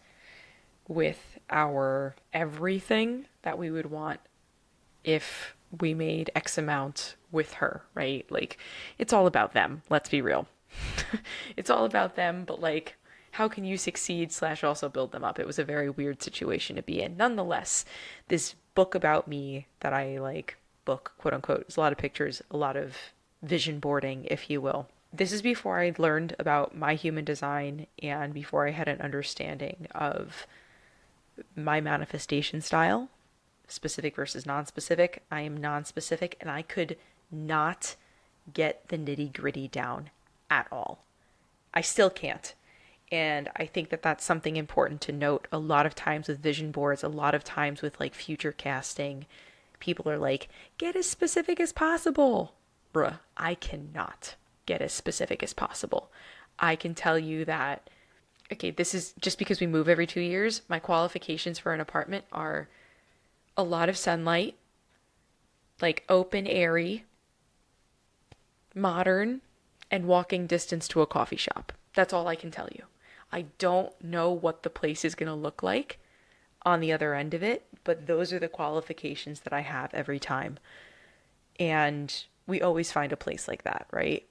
with our everything that we would want if we made X amount with her, right? Like, it's all about them, let's be real. It's all about them, but like, how can you succeed / also build them up? It was a very weird situation to be in. Nonetheless, this book about me that I like, book, quote unquote, is a lot of pictures, a lot of vision boarding, if you will. This is before I learned about my human design and before I had an understanding of my manifestation style, specific versus non-specific. I am non-specific, and I could not get the nitty-gritty down at all. I still can't. And I think that that's something important to note. A lot of times with vision boards, a lot of times with like future casting, people are like, get as specific as possible. Bruh, I cannot get as specific as possible. I can tell you that, okay, this is just because we move every 2 years. My qualifications for an apartment are a lot of sunlight, like open, airy, modern, and walking distance to a coffee shop. That's all I can tell you. I don't know what the place is going to look like on the other end of it, but those are the qualifications that I have every time. And we always find a place like that, right?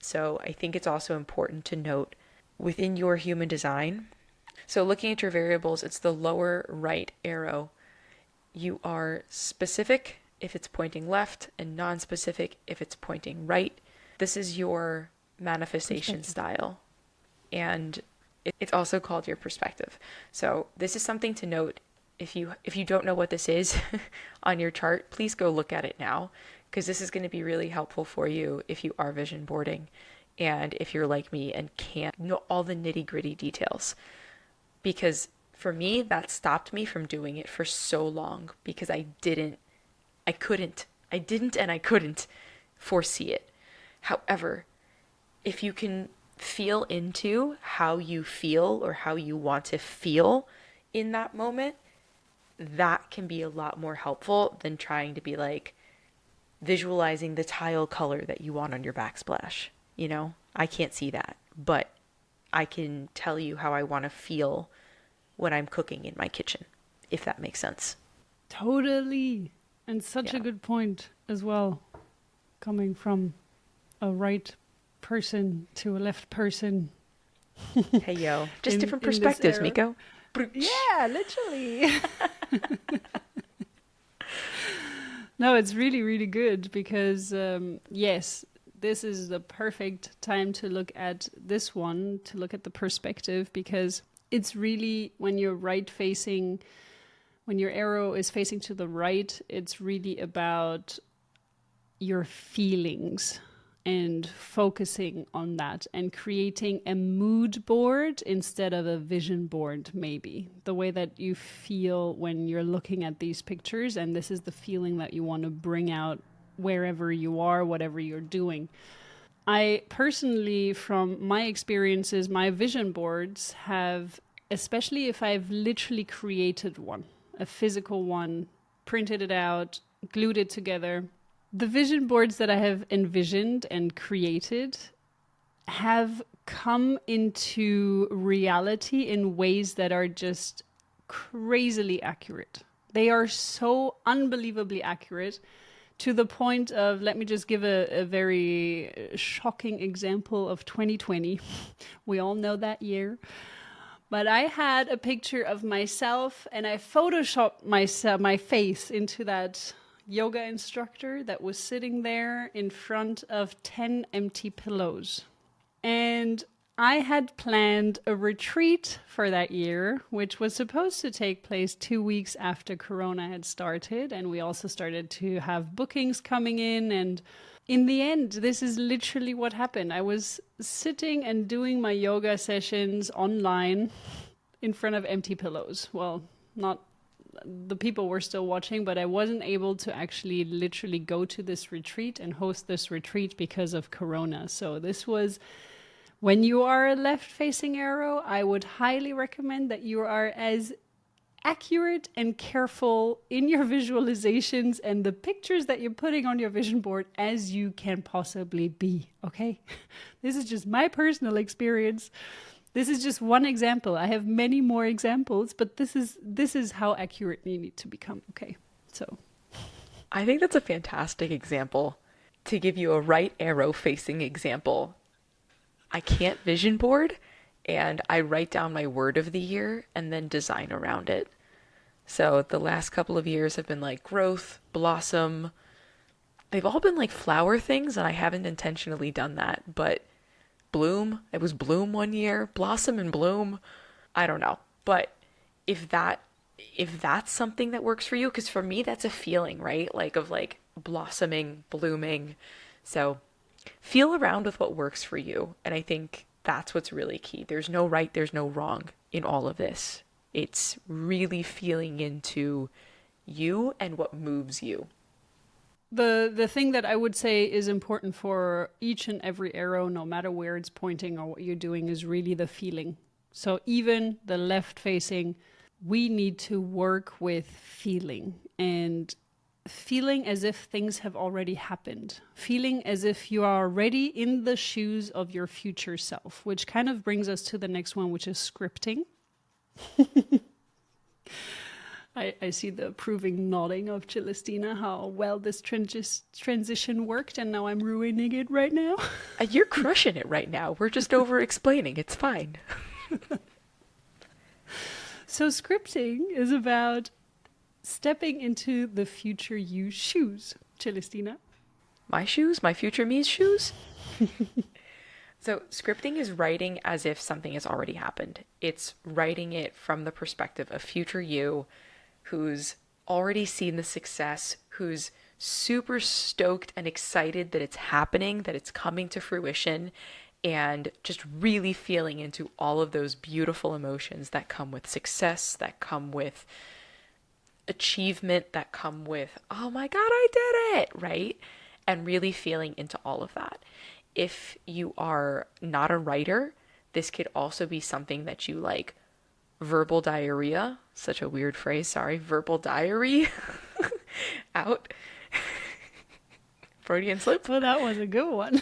So I think it's also important to note within your human design. So looking at your variables, it's the lower right arrow. You are specific if it's pointing left and non-specific if it's pointing right. This is your manifestation style. And it's also called your perspective. So this is something to note. If you don't know what this is on your chart, please go look at it now, because this is going to be really helpful for you if you are vision boarding and if you're like me and can't know all the nitty-gritty details. Because for me, that stopped me from doing it for so long, because I couldn't foresee it. However, if you can feel into how you feel or how you want to feel in that moment, that can be a lot more helpful than trying to be like visualizing the tile color that you want on your backsplash. You know, I can't see that, but I can tell you how I want to feel when I'm cooking in my kitchen, if that makes sense. Totally. And such a Yeah. good point as well, coming from a right person to a left person Hey, yo. Just in different this perspectives, era. Miko. Yeah, literally. No, it's really, really good because, yes, this is the perfect time to look at this one, to look at the perspective, because it's really when you're right facing, when your arrow is facing to the right, it's really about your feelings and focusing on that and creating a mood board instead of a vision board, maybe the way that you feel when you're looking at these pictures, and this is the feeling that you want to bring out wherever you are, whatever you're doing. I personally, from my experiences, my vision boards have, especially if I've literally created one, a physical one, printed it out, glued it together, the vision boards that I have envisioned and created have come into reality in ways that are just crazily accurate. They are so unbelievably accurate to the point of, let me just give a very shocking example of 2020. We all know that year. But I had a picture of myself and I photoshopped my face into that yoga instructor that was sitting there in front of 10 empty pillows. And I had planned a retreat for that year, which was supposed to take place 2 weeks after Corona had started. And we also started to have bookings coming in. And in the end, this is literally what happened. I was sitting and doing my yoga sessions online in front of empty pillows. Well, not the people were still watching, but I wasn't able to actually literally go to this retreat and host this retreat because of Corona. So this was, when you are a left-facing arrow, I would highly recommend that you are as accurate and careful in your visualizations and the pictures that you're putting on your vision board as you can possibly be, okay? This is just my personal experience. This is just one example. I have many more examples, but this is how accurate you need to become. Okay, so I think that's a fantastic example. To give you a right arrow facing example, I can't vision board, and I write down my word of the year and then design around it. So the last couple of years have been like growth, blossom. They've all been like flower things, and I haven't intentionally done that, but bloom, it was bloom one year, blossom and bloom, I don't know. But if that's something that works for you, because for me that's a feeling, right? Like of like blossoming, blooming. So feel around with what works for you, and I think that's what's really key. There's no right, there's no wrong in all of this. It's really feeling into you and what moves you. the thing that I would say is important for each and every arrow, no matter where it's pointing or what you're doing, is really the feeling. So even the left facing, we need to work with feeling and feeling as if things have already happened, feeling as if you are already in the shoes of your future self, which kind of brings us to the next one, which is scripting. I see the approving nodding of Celestina, how well this transition worked, and now I'm ruining it right now. You're crushing it right now. We're just over explaining. It's fine. So scripting is about stepping into the future you's shoes, Celestina. My shoes? My future me's shoes? So scripting is writing as if something has already happened. It's writing it from the perspective of future you, who's already seen the success, who's super stoked and excited that it's happening, that it's coming to fruition, and just really feeling into all of those beautiful emotions that come with success, that come with achievement, that come with, oh my God, I did it, right? And really feeling into all of that. If you are not a writer, this could also be something that you like verbal diarrhea, such a weird phrase, sorry, verbal diary out. Freudian slip. Well, that was a good one.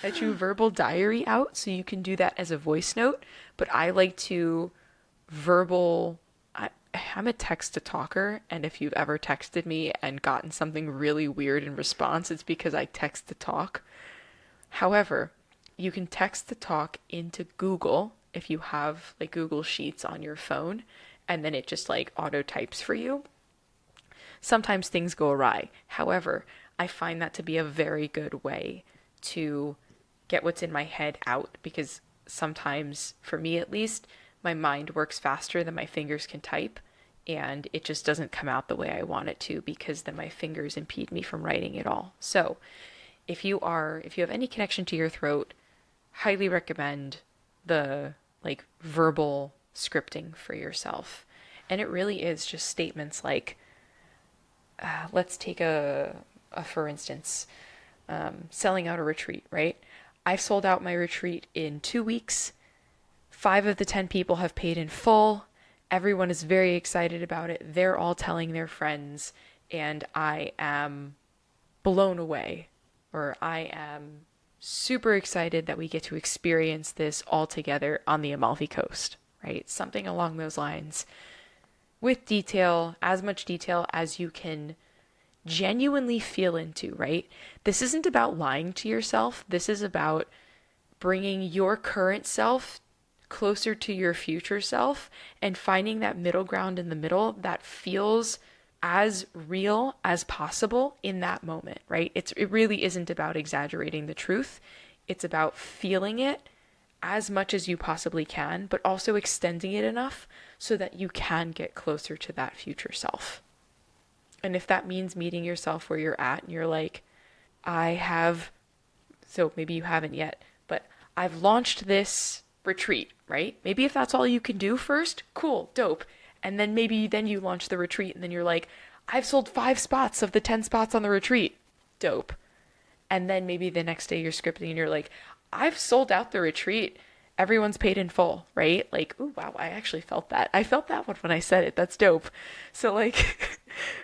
That you verbal diary out, so you can do that as a voice note, but I like to verbal, I'm a text to talker, and if you've ever texted me and gotten something really weird in response, it's because I text to talk. However, you can text to talk into Google if you have like Google Sheets on your phone, and then it just like auto types for you. Sometimes things go awry. However, I find that to be a very good way to get what's in my head out, because sometimes, for me at least, my mind works faster than my fingers can type, and it just doesn't come out the way I want it to, because then my fingers impede me from writing it all. So, if you have any connection to your throat, highly recommend the like verbal scripting for yourself. And it really is just statements like, let's take a for instance, selling out a retreat, right? I've sold out my retreat in 2 weeks. 5 of the 10 people have paid in full. Everyone is very excited about it. They're all telling their friends, and I am blown away, or I am super excited that we get to experience this all together on the Amalfi Coast, right? Something along those lines. With detail, as much detail as you can genuinely feel into, right? This isn't about lying to yourself. This is about bringing your current self closer to your future self and finding that middle ground in the middle that feels as real as possible in that moment, right? It really isn't about exaggerating the truth. It's about feeling it as much as you possibly can, but also extending it enough so that you can get closer to that future self. And if that means meeting yourself where you're at and you're like, so maybe you haven't yet, but I've launched this retreat, right? Maybe if that's all you can do first, cool, dope. And then maybe then you launch the retreat and then you're like, I've sold 5 spots of the 10 spots on the retreat. Dope. And then maybe the next day you're scripting and you're like, I've sold out the retreat. Everyone's paid in full, right? Like, ooh, wow, I actually felt that. I felt that one when I said it. That's dope. So like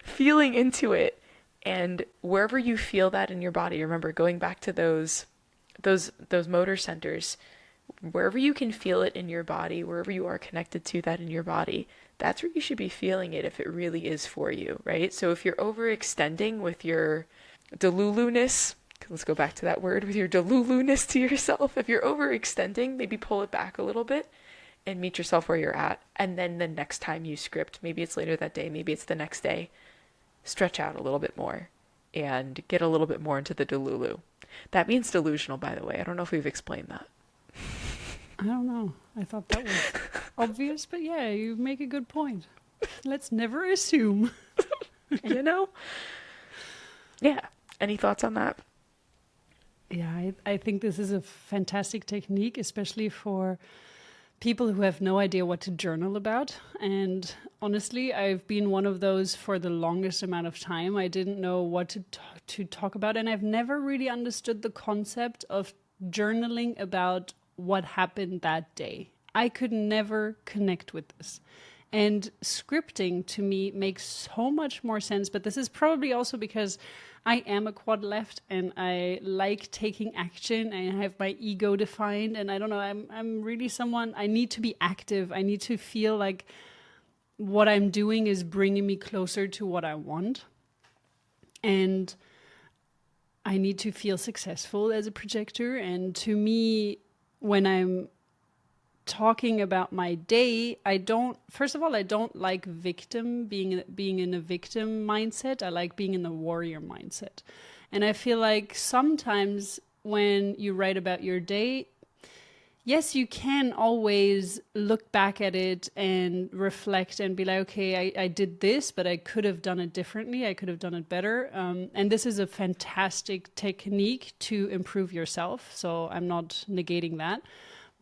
feeling into it, and wherever you feel that in your body, remember going back to those motor centers, wherever you can feel it in your body, wherever you are connected to that in your body, that's where you should be feeling it if it really is for you, right? So if you're overextending with your Delulu-ness, let's go back to that word, with your Delulu-ness to yourself, if you're overextending, maybe pull it back a little bit and meet yourself where you're at. And then the next time you script, maybe it's later that day, maybe it's the next day, stretch out a little bit more and get a little bit more into the Delulu. That means delusional, by the way. I don't know if we've explained that. I don't know. I thought that was obvious, but yeah, you make a good point. Let's never assume. You know? Yeah. Any thoughts on that? Yeah, I think this is a fantastic technique, especially for people who have no idea what to journal about. And honestly, I've been one of those for the longest amount of time. I didn't know what to talk about, and I've never really understood the concept of journaling about what happened that day. I could never connect with this. And scripting to me makes so much more sense, but this is probably also because I am a quad left and I like taking action and I have my ego defined, and I don't know, I'm really someone, I need to be active. I need to feel like what I'm doing is bringing me closer to what I want. And I need to feel successful as a projector. And to me, when I'm talking about my day, I don't like being in a victim mindset. I like being in the warrior mindset. And I feel like sometimes when you write about your day, yes, you can always look back at it and reflect and be like, okay, I did this, but I could have done it differently. I could have done it better. And this is a fantastic technique to improve yourself. So I'm not negating that.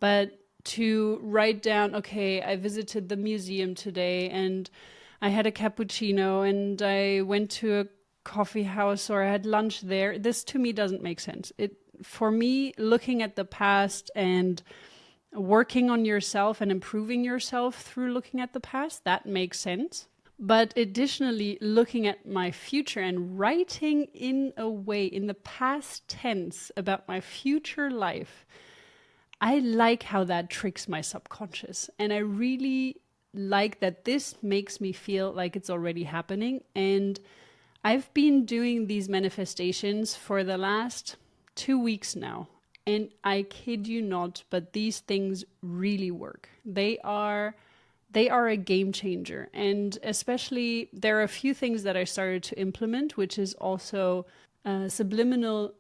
But to write down, okay, I visited the museum today and I had a cappuccino and I went to a coffee house or I had lunch there. This to me doesn't make sense. For me, looking at the past and working on yourself and improving yourself through looking at the past, that makes sense. But additionally, looking at my future and writing in a way in the past tense about my future life, I like how that tricks my subconscious. And I really like that this makes me feel like it's already happening. And I've been doing these manifestations for the last 2 weeks now. And I kid you not, but these things really work. They are a game changer. And especially, there are a few things that I started to implement, which is also subliminal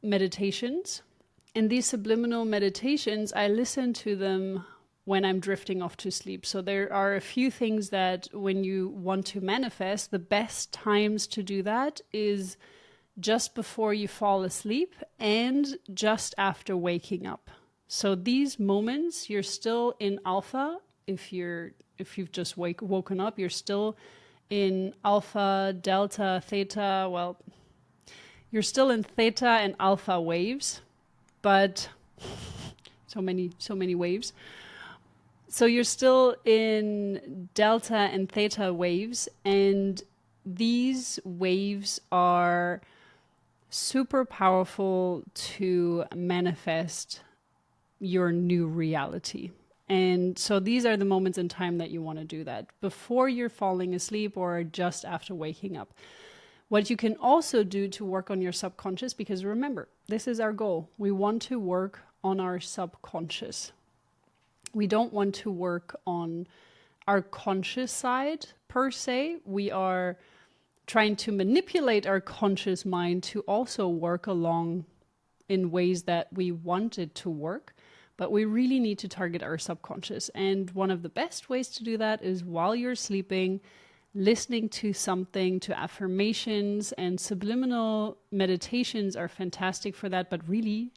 meditations. And these subliminal meditations, I listen to them when I'm drifting off to sleep. So there are a few things that when you want to manifest, the best times to do that is just before you fall asleep and just after waking up. So these moments, you're still in alpha. If you've just woken up, you're still in alpha, delta, theta. Well, you're still in theta and alpha waves, but so many waves. So you're still in delta and theta waves, and these waves are super powerful to manifest your new reality. And so these are the moments in time that you want to do that, before you're falling asleep or just after waking up. What you can also do to work on your subconscious, because remember, this is our goal. We want to work on our subconscious. We don't want to work on our conscious side per se. We are trying to manipulate our conscious mind to also work along in ways that we want it to work. But we really need to target our subconscious. And one of the best ways to do that is while you're sleeping, listening to something, to affirmations, and subliminal meditations are fantastic for that. But really,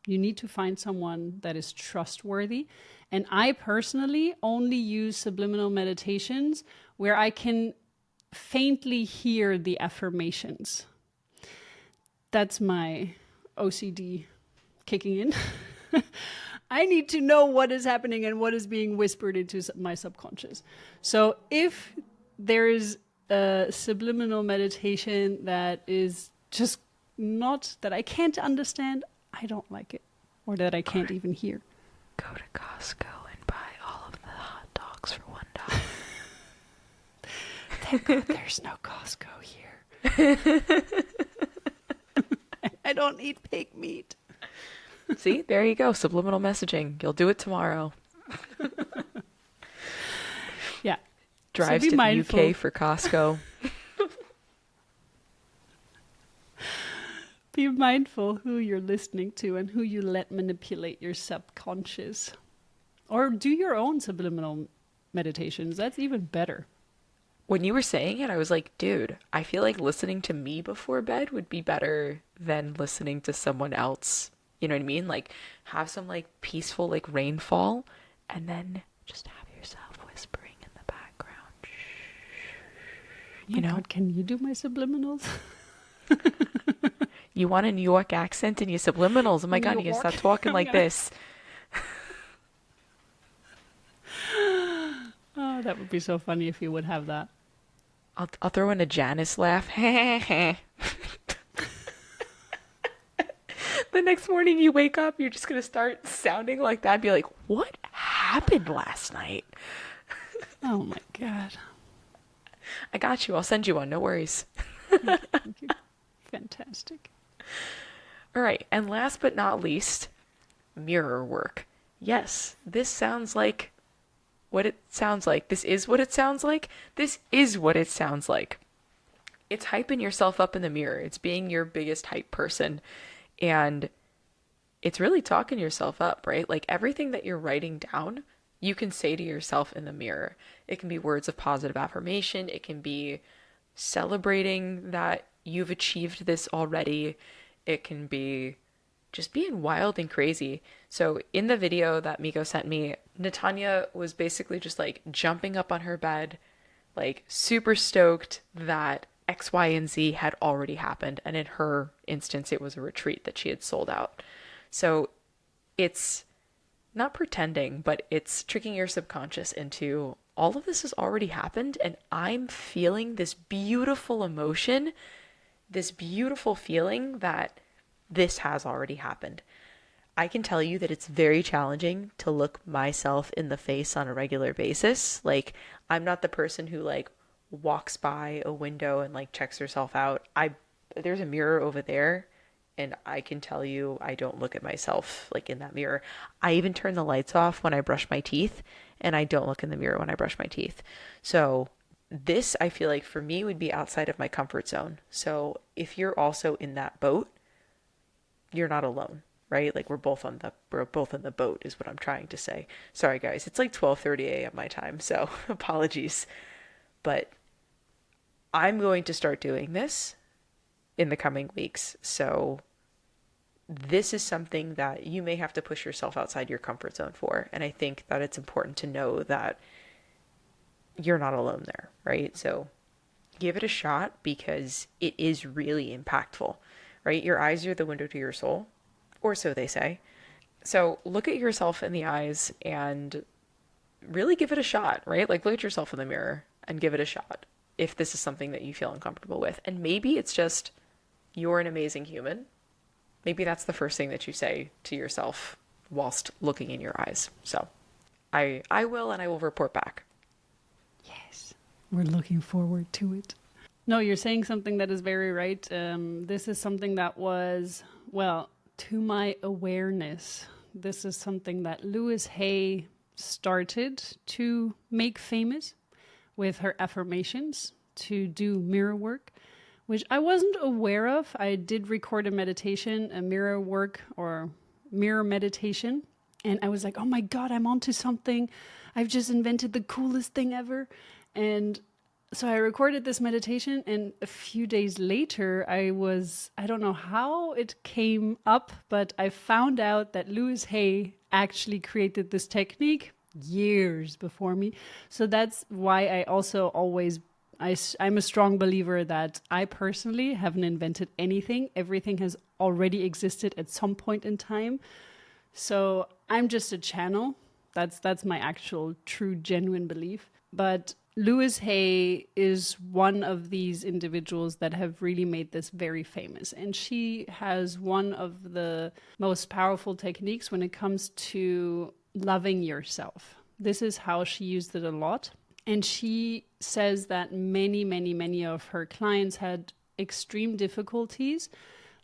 you need to find someone that is trustworthy. And I personally only use subliminal meditations where I can faintly hear the affirmations. That's my OCD kicking in. I need to know what is happening and what is being whispered into my subconscious. So if there is a subliminal meditation that is just not, that I can't understand, I don't like it, or that I can't even hear. Go to Costco and buy all of the hot dogs for $1. Thank God there's no Costco here. I don't eat pig meat. See, there you go. Subliminal messaging. You'll do it tomorrow. Yeah. Drives so to mindful. the UK for Costco. Be mindful who you're listening to and who you let manipulate your subconscious. Or do your own subliminal meditations. That's even better. When you were saying it, I was like, dude, I feel like listening to me before bed would be better than listening to someone else. You know what I mean? Like, have some like peaceful like rainfall, and then just have yourself whispering in the background. You know? God, can you do my subliminals? You want a New York accent in your subliminals? Oh my God, you can stop talking like this. Oh, that would be so funny if you would have that. I'll throw in a Janice laugh. The next morning you wake up, you're just going to start sounding like that and be like, what happened last night? Oh my God. I got you. I'll send you one. No worries. Thank you. Fantastic. All right. And last but not least, mirror work. Yes, this sounds like what it sounds like. This is what it sounds like. This is what it sounds like. It's hyping yourself up in the mirror. It's being your biggest hype person. And it's really talking yourself up, right? Like everything that you're writing down, you can say to yourself in the mirror. It can be words of positive affirmation. It can be celebrating that you've achieved this already. It can be just being wild and crazy. So in the video that Miko sent me, Natanya was basically just like jumping up on her bed, like super stoked that X, Y, and Z had already happened. And in her instance, it was a retreat that she had sold out. So it's not pretending, but it's tricking your subconscious into all of this has already happened. And I'm feeling this beautiful emotion, this beautiful feeling that this has already happened. I can tell you that it's very challenging to look myself in the face on a regular basis. Like, I'm not the person who like walks by a window and like checks herself out. There's a mirror over there, and I can tell you I don't look at myself like in that mirror. I even turn the lights off when I brush my teeth, and I don't look in the mirror when I brush my teeth. So this, I feel like for me would be outside of my comfort zone. So if you're also in that boat, you're not alone, right? Like we're both in the boat is what I'm trying to say. Sorry guys, it's like 12:30 a.m. my time, so apologies. But I'm going to start doing this in the coming weeks. So this is something that you may have to push yourself outside your comfort zone for. And I think that it's important to know that you're not alone there, right? So give it a shot because it is really impactful, right? Your eyes are the window to your soul, or so they say. So look at yourself in the eyes and really give it a shot, right? Like look at yourself in the mirror and give it a shot if this is something that you feel uncomfortable with. And maybe it's just you're an amazing human. Maybe that's the first thing that you say to yourself whilst looking in your eyes. So I will, and I will report back. Yes, we're looking forward to it. No, you're saying something that is very right. This is something that was, well, to my awareness, this is something that Louise Hay started to make famous with her affirmations, to do mirror work, which I wasn't aware of. I did record a meditation, a mirror work or mirror meditation, and I was like, oh my God, I'm onto something. I've just invented the coolest thing ever. And so I recorded this meditation, and a few days later, I don't know how it came up, but I found out that Louise Hay actually created this technique years before me. So that's why I also always, I'm a strong believer that I personally haven't invented anything. Everything has already existed at some point in time. So I'm just a channel. That's my actual true genuine belief. But Louise Hay is one of these individuals that have really made this very famous. And she has one of the most powerful techniques when it comes to loving yourself. This is how she used it a lot. And she says that many, many, many of her clients had extreme difficulties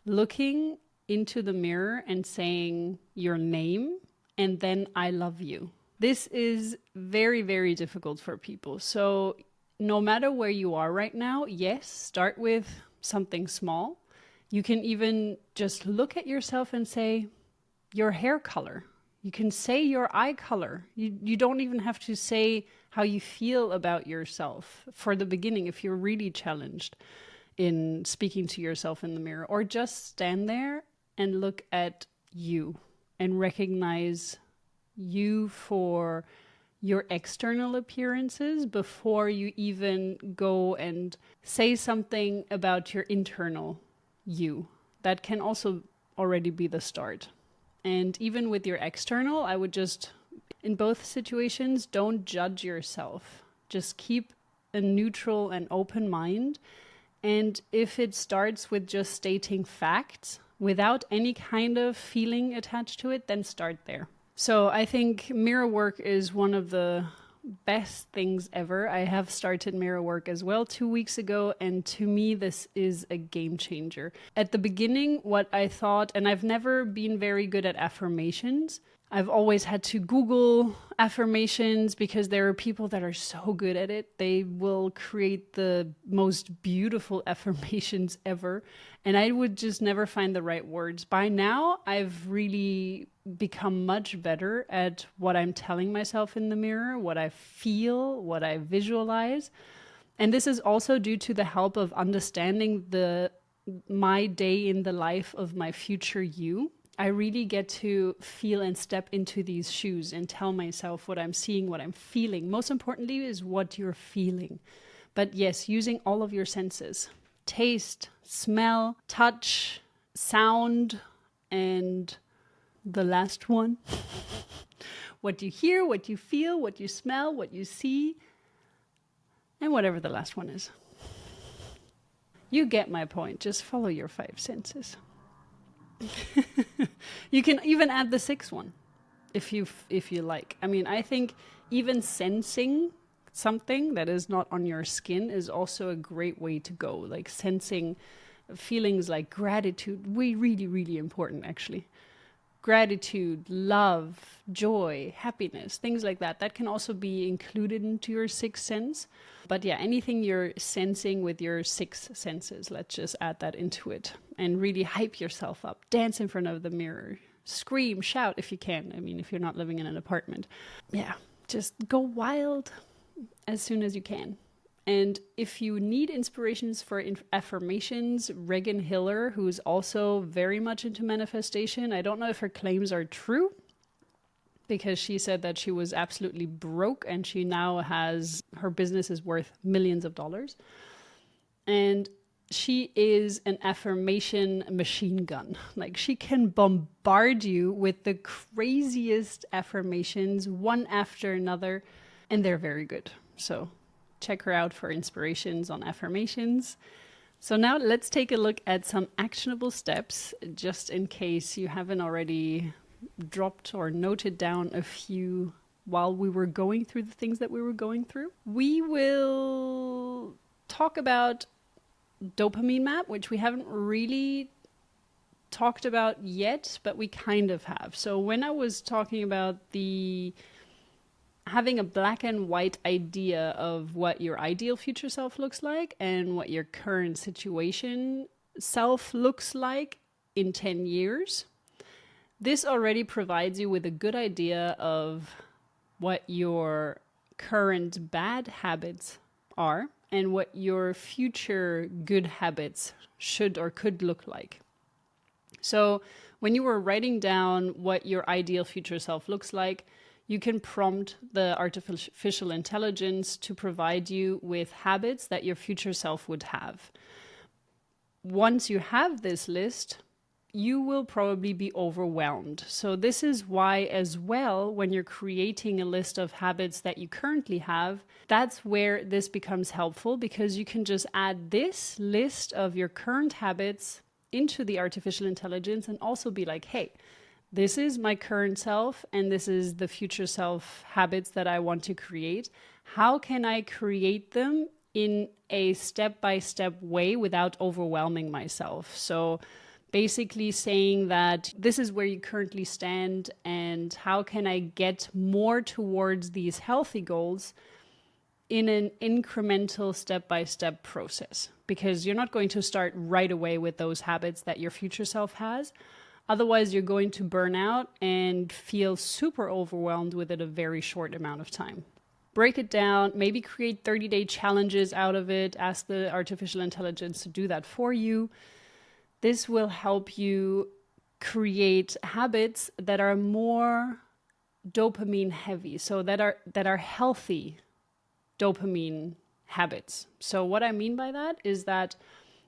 looking into the mirror and saying your name and then I love you. This is very, very difficult for people. So no matter where you are right now, yes, start with something small. You can even just look at yourself and say your hair color. You can say your eye color. You don't even have to say how you feel about yourself for the beginning if you're really challenged in speaking to yourself in the mirror. Or just stand there and look at you and recognize you for your external appearances before you even go and say something about your internal you. That can also already be the start. And even with your external, I would just, in both situations, don't judge yourself. Just keep a neutral and open mind. And if it starts with just stating facts without any kind of feeling attached to it, then start there. So I think mirror work is one of the best things ever. I have started mirror work as well 2 weeks ago, and to me this is a game changer. At the beginning, what I thought, and I've never been very good at affirmations. I've always had to Google affirmations because there are people that are so good at it. They will create the most beautiful affirmations ever. And I would just never find the right words. By now, I've really become much better at what I'm telling myself in the mirror, what I feel, what I visualize. And this is also due to the help of understanding my day in the life of my future you. I really get to feel and step into these shoes and tell myself what I'm seeing, what I'm feeling. Most importantly is what you're feeling. But yes, using all of your senses. Taste, smell, touch, sound, and the last one. What you hear, what you feel, what you smell, what you see, and whatever the last one is. You get my point. Just follow your 5 senses. You can even add the sixth one if you like. I mean, I think even sensing something that is not on your skin is also a great way to go. Like sensing feelings like gratitude, really, really important actually. Gratitude, love, joy, happiness, things like that. That can also be included into your sixth sense. But yeah, anything you're sensing with your six senses, let's just add that into it and really hype yourself up. Dance in front of the mirror. Scream, shout if you can. I mean, if you're not living in an apartment. Yeah, just go wild as soon as you can. And if you need inspirations for affirmations, Regan Hiller, who's also very much into manifestation, I don't know if her claims are true, because she said that she was absolutely broke and she now has, her business is worth millions of dollars. And she is an affirmation machine gun. Like she can bombard you with the craziest affirmations, one after another, and they're very good. So check her out for inspirations on affirmations. So now let's take a look at some actionable steps, just in case you haven't already dropped or noted down a few while we were going through the things that we were going through. We will talk about dopamine map, which we haven't really talked about yet, but we kind of have. So when I was talking about having a black and white idea of what your ideal future self looks like and what your current situation self looks like in 10 years, this already provides you with a good idea of what your current bad habits are and what your future good habits should or could look like. So when you were writing down what your ideal future self looks like, you can prompt the artificial intelligence to provide you with habits that your future self would have. Once you have this list, you will probably be overwhelmed. So this is why as well, when you're creating a list of habits that you currently have, that's where this becomes helpful, because you can just add this list of your current habits into the artificial intelligence and also be like, hey, this is my current self and this is the future self habits that I want to create. How can I create them in a step-by-step way without overwhelming myself? So basically saying that this is where you currently stand and how can I get more towards these healthy goals in an incremental step-by-step process, because you're not going to start right away with those habits that your future self has. Otherwise, you're going to burn out and feel super overwhelmed within a very short amount of time. Break it down, maybe create 30-day challenges out of it. Ask the artificial intelligence to do that for you. This will help you create habits that are more dopamine heavy, so that are healthy dopamine habits. So what I mean by that is that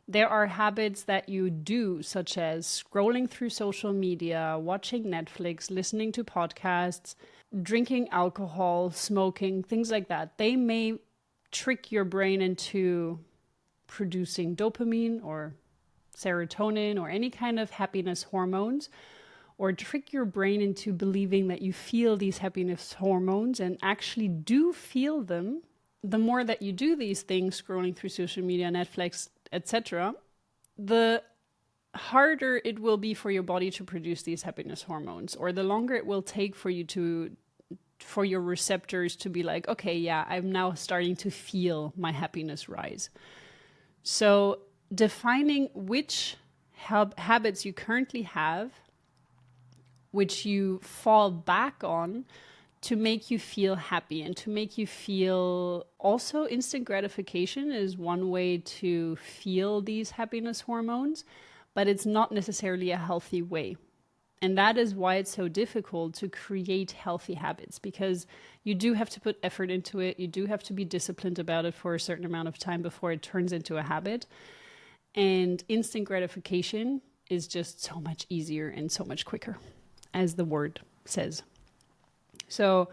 there are habits that you do, such as scrolling through social media, watching Netflix, listening to podcasts, drinking alcohol, smoking, things like that. They may trick your brain into producing dopamine or serotonin or any kind of happiness hormones, or trick your brain into believing that you feel these happiness hormones and actually do feel them. The more that you do these things, scrolling through social media, Netflix, etc., the harder it will be for your body to produce these happiness hormones, or the longer it will take for your receptors to be like, okay, yeah, I'm now starting to feel my happiness rise. So defining which habits you currently have, which you fall back on to make you feel happy and to make you feel also instant gratification is one way to feel these happiness hormones, but it's not necessarily a healthy way. And that is why it's so difficult to create healthy habits, because you do have to put effort into it. You do have to be disciplined about it for a certain amount of time before it turns into a habit. And instant gratification is just so much easier and so much quicker, as the word says. So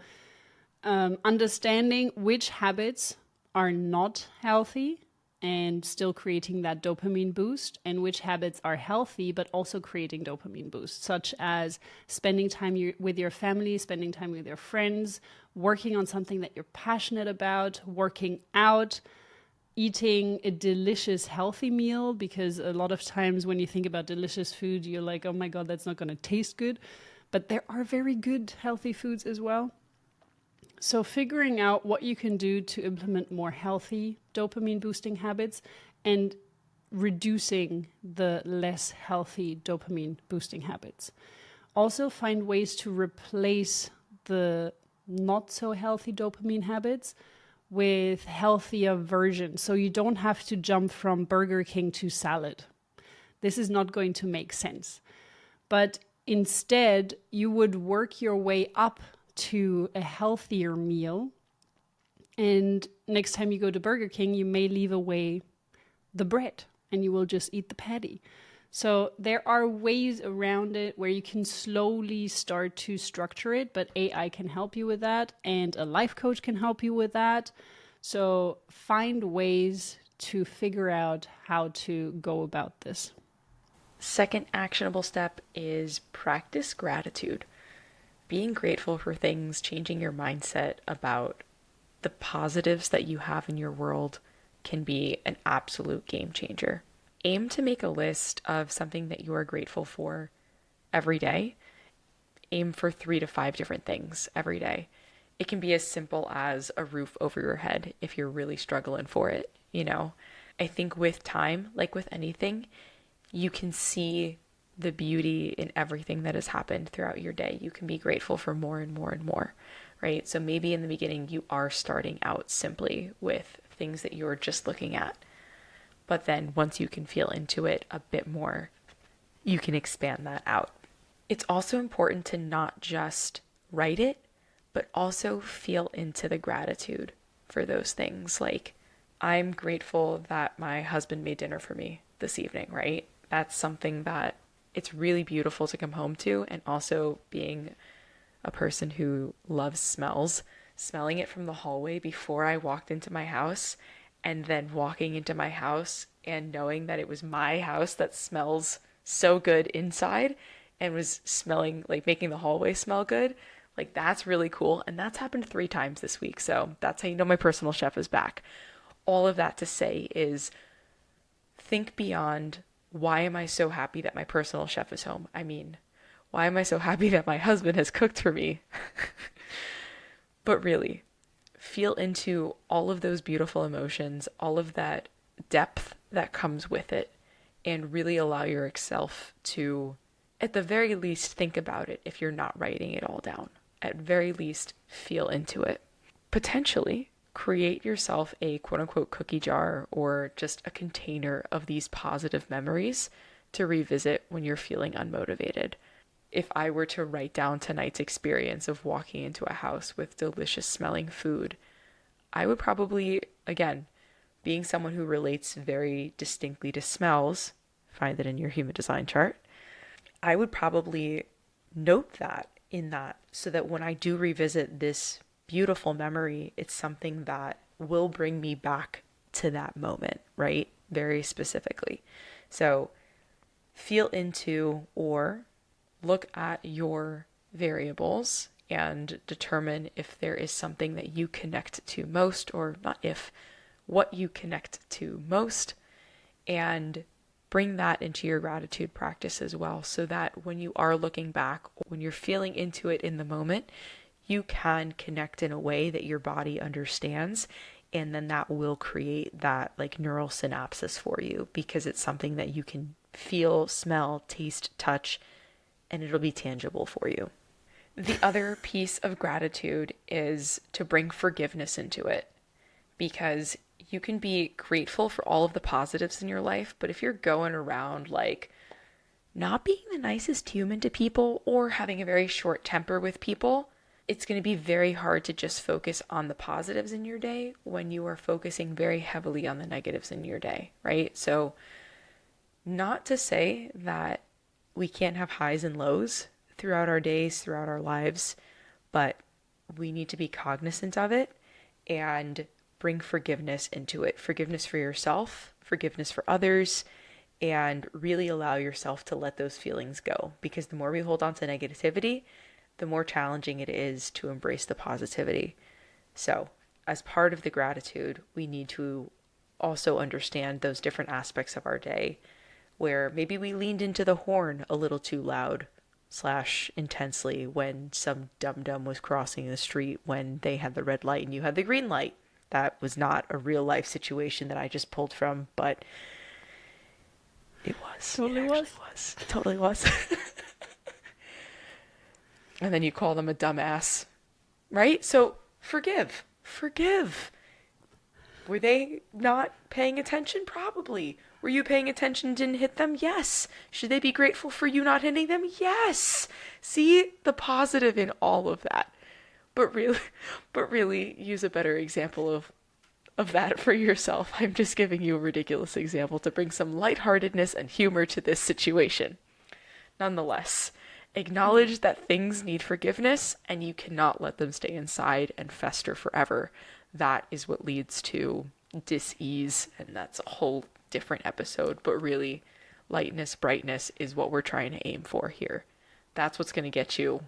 understanding which habits are not healthy and still creating that dopamine boost, and which habits are healthy but also creating dopamine boosts, such as spending time with your family, spending time with your friends, working on something that you're passionate about, working out, eating a delicious healthy meal, because a lot of times when you think about delicious food, you're like, oh my God, that's not going to taste good. But there are very good healthy foods as well. So figuring out what you can do to implement more healthy dopamine boosting habits and reducing the less healthy dopamine boosting habits. Also find ways to replace the not so healthy dopamine habits with healthier versions. So you don't have to jump from Burger King to salad. This is not going to make sense. But instead, you would work your way up to a healthier meal. And next time you go to Burger King, you may leave away the bread and you will just eat the patty. So there are ways around it where you can slowly start to structure it, but AI can help you with that and a life coach can help you with that. So find ways to figure out how to go about this. Second actionable step is practice gratitude. Being grateful for things, changing your mindset about the positives that you have in your world can be an absolute game changer. Aim to make a list of something that you are grateful for every day. Aim for 3 to 5 different things every day. It can be as simple as a roof over your head if you're really struggling for it, you know. I think with time, like with anything, you can see the beauty in everything that has happened throughout your day. You can be grateful for more and more and more, right? So maybe in the beginning you are starting out simply with things that you're just looking at. But then once you can feel into it a bit more, you can expand that out. It's also important to not just write it, but also feel into the gratitude for those things. Like, I'm grateful that my husband made dinner for me this evening, right? That's something that it's really beautiful to come home to. And also being a person who loves smells, smelling it from the hallway before I walked into my house, and then walking into my house and knowing that it was my house that smells so good inside and was smelling, like making the hallway smell good. Like, that's really cool. And that's happened 3 times this week. So that's how you know my personal chef is back. All of that to say is think beyond, why am I so happy that my personal chef is home? I mean, why am I so happy that my husband has cooked for me? But really, feel into all of those beautiful emotions, all of that depth that comes with it, and really allow yourself to, at the very least, think about it if you're not writing it all down. At very least, feel into it. Potentially, create yourself a quote-unquote cookie jar or just a container of these positive memories to revisit when you're feeling unmotivated. If I were to write down tonight's experience of walking into a house with delicious smelling food, I would probably, again, being someone who relates very distinctly to smells, find it in your human design chart, I would probably note that in that so that when I do revisit this beautiful memory, it's something that will bring me back to that moment, right? Very specifically. So feel into or look at your variables and determine if there is something that you connect to most, or not if, what you connect to most, and bring that into your gratitude practice as well, so that when you are looking back, when you're feeling into it in the moment, you can connect in a way that your body understands, and then that will create that like neural synapses for you, because it's something that you can feel, smell, taste, touch, and it'll be tangible for you. The other piece of gratitude is to bring forgiveness into it, because you can be grateful for all of the positives in your life, but if you're going around like not being the nicest human to people or having a very short temper with people, it's going to be very hard to just focus on the positives in your day when you are focusing very heavily on the negatives in your day, right? So not to say that we can't have highs and lows throughout our days, throughout our lives, but we need to be cognizant of it and bring forgiveness into it. Forgiveness for yourself, forgiveness for others, and really allow yourself to let those feelings go. Because the more we hold on to negativity, the more challenging it is to embrace the positivity. So, as part of the gratitude, we need to also understand those different aspects of our day where maybe we leaned into the horn a little too loud / intensely when some dum-dum was crossing the street when they had the red light and you had the green light. That was not a real life situation that I just pulled from, but it was. Totally it actually was. It totally was. And then you call them a dumbass, right? So forgive. Were they not paying attention? Probably. Were you paying attention, didn't hit them? Yes. Should they be grateful for you not hitting them? Yes. See the positive in all of that. But really use a better example of that for yourself. I'm just giving you a ridiculous example to bring some lightheartedness and humor to this situation. Nonetheless, acknowledge that things need forgiveness and you cannot let them stay inside and fester forever. That is what leads to dis-ease, and that's a whole different episode. But really, lightness, brightness is what we're trying to aim for here. That's what's going to get you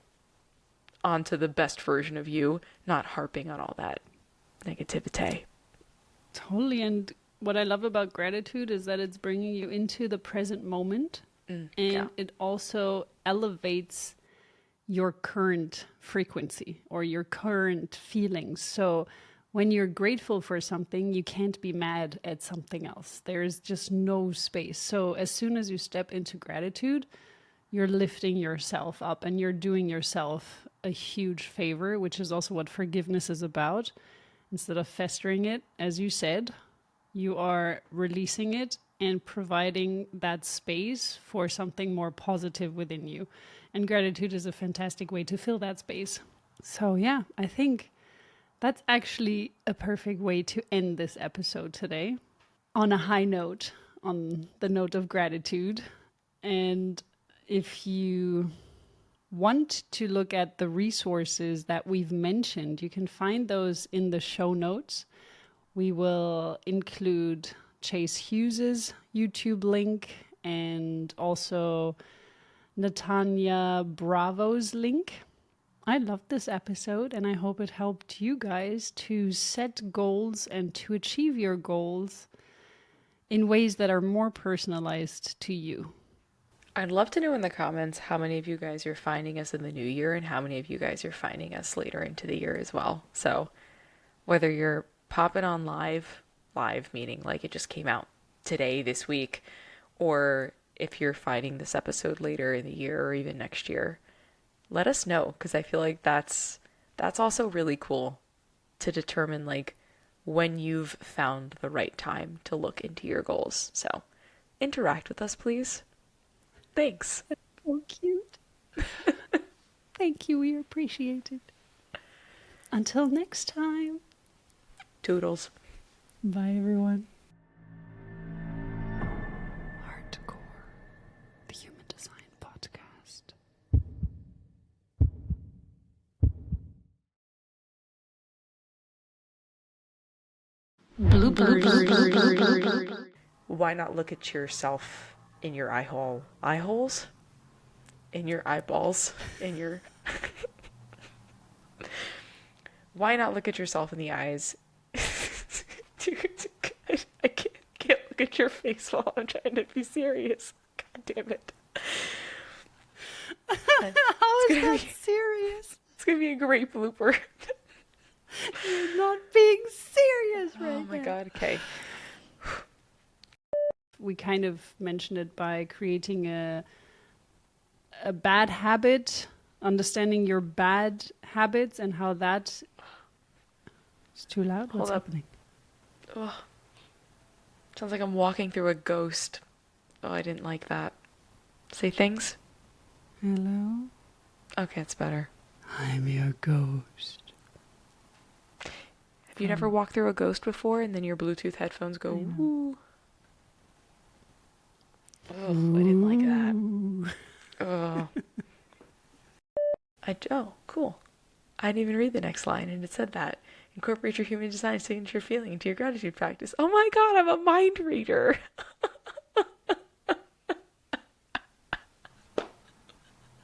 onto the best version of you, not harping on all that negativity. Totally. And what I love about gratitude is that it's bringing you into the present moment. And it also elevates your current frequency or your current feelings. So when you're grateful for something, you can't be mad at something else. There's just no space. So as soon as you step into gratitude, you're lifting yourself up and you're doing yourself a huge favor, which is also what forgiveness is about. Instead of festering it, as you said, you are releasing it and providing that space for something more positive within you. And gratitude is a fantastic way to fill that space. So yeah, I think that's actually a perfect way to end this episode today on a high note, on the note of gratitude. And if you want to look at the resources that we've mentioned, you can find those in the show notes. We will include Chase Hughes's YouTube link and also Natanya Bravo's link. I loved this episode and I hope it helped you guys to set goals and to achieve your goals in ways that are more personalized to you. I'd love to know in the comments how many of you guys are finding us in the new year and how many of you guys are finding us later into the year as well. So whether you're popping on live meaning like it just came out today, this week, or if you're finding this episode later in the year or even next year, let us know, because I feel like that's also really cool to determine like when you've found the right time to look into your goals. So interact with us, please. Thanks. That's so cute. Thank you. We appreciate it. Until next time. Toodles. Bye, everyone. Hardcore, the Human Design Podcast. Bloopers. Why not look at yourself in your eye holes? In your eyeballs? In your... Why not look at yourself in the eyes? Dude, I can't look at your face while I'm trying to be serious. God damn it. How is that serious? It's gonna be a great blooper. You're not being serious right now. Oh my god, okay. We kind of mentioned it by creating a bad habit, understanding your bad habits and how that... It's too loud? What's happening? Oh. Sounds like I'm walking through a ghost. Oh, I didn't like that. Say things? Hello? Okay, it's better. I'm your ghost. Have you never walked through a ghost before and then your Bluetooth headphones go, ooh? Oh, I didn't like that. Oh. Oh, cool. I didn't even read the next line, and it said that. Incorporate your human design signature feeling into your gratitude practice. Oh my god, I'm a mind reader.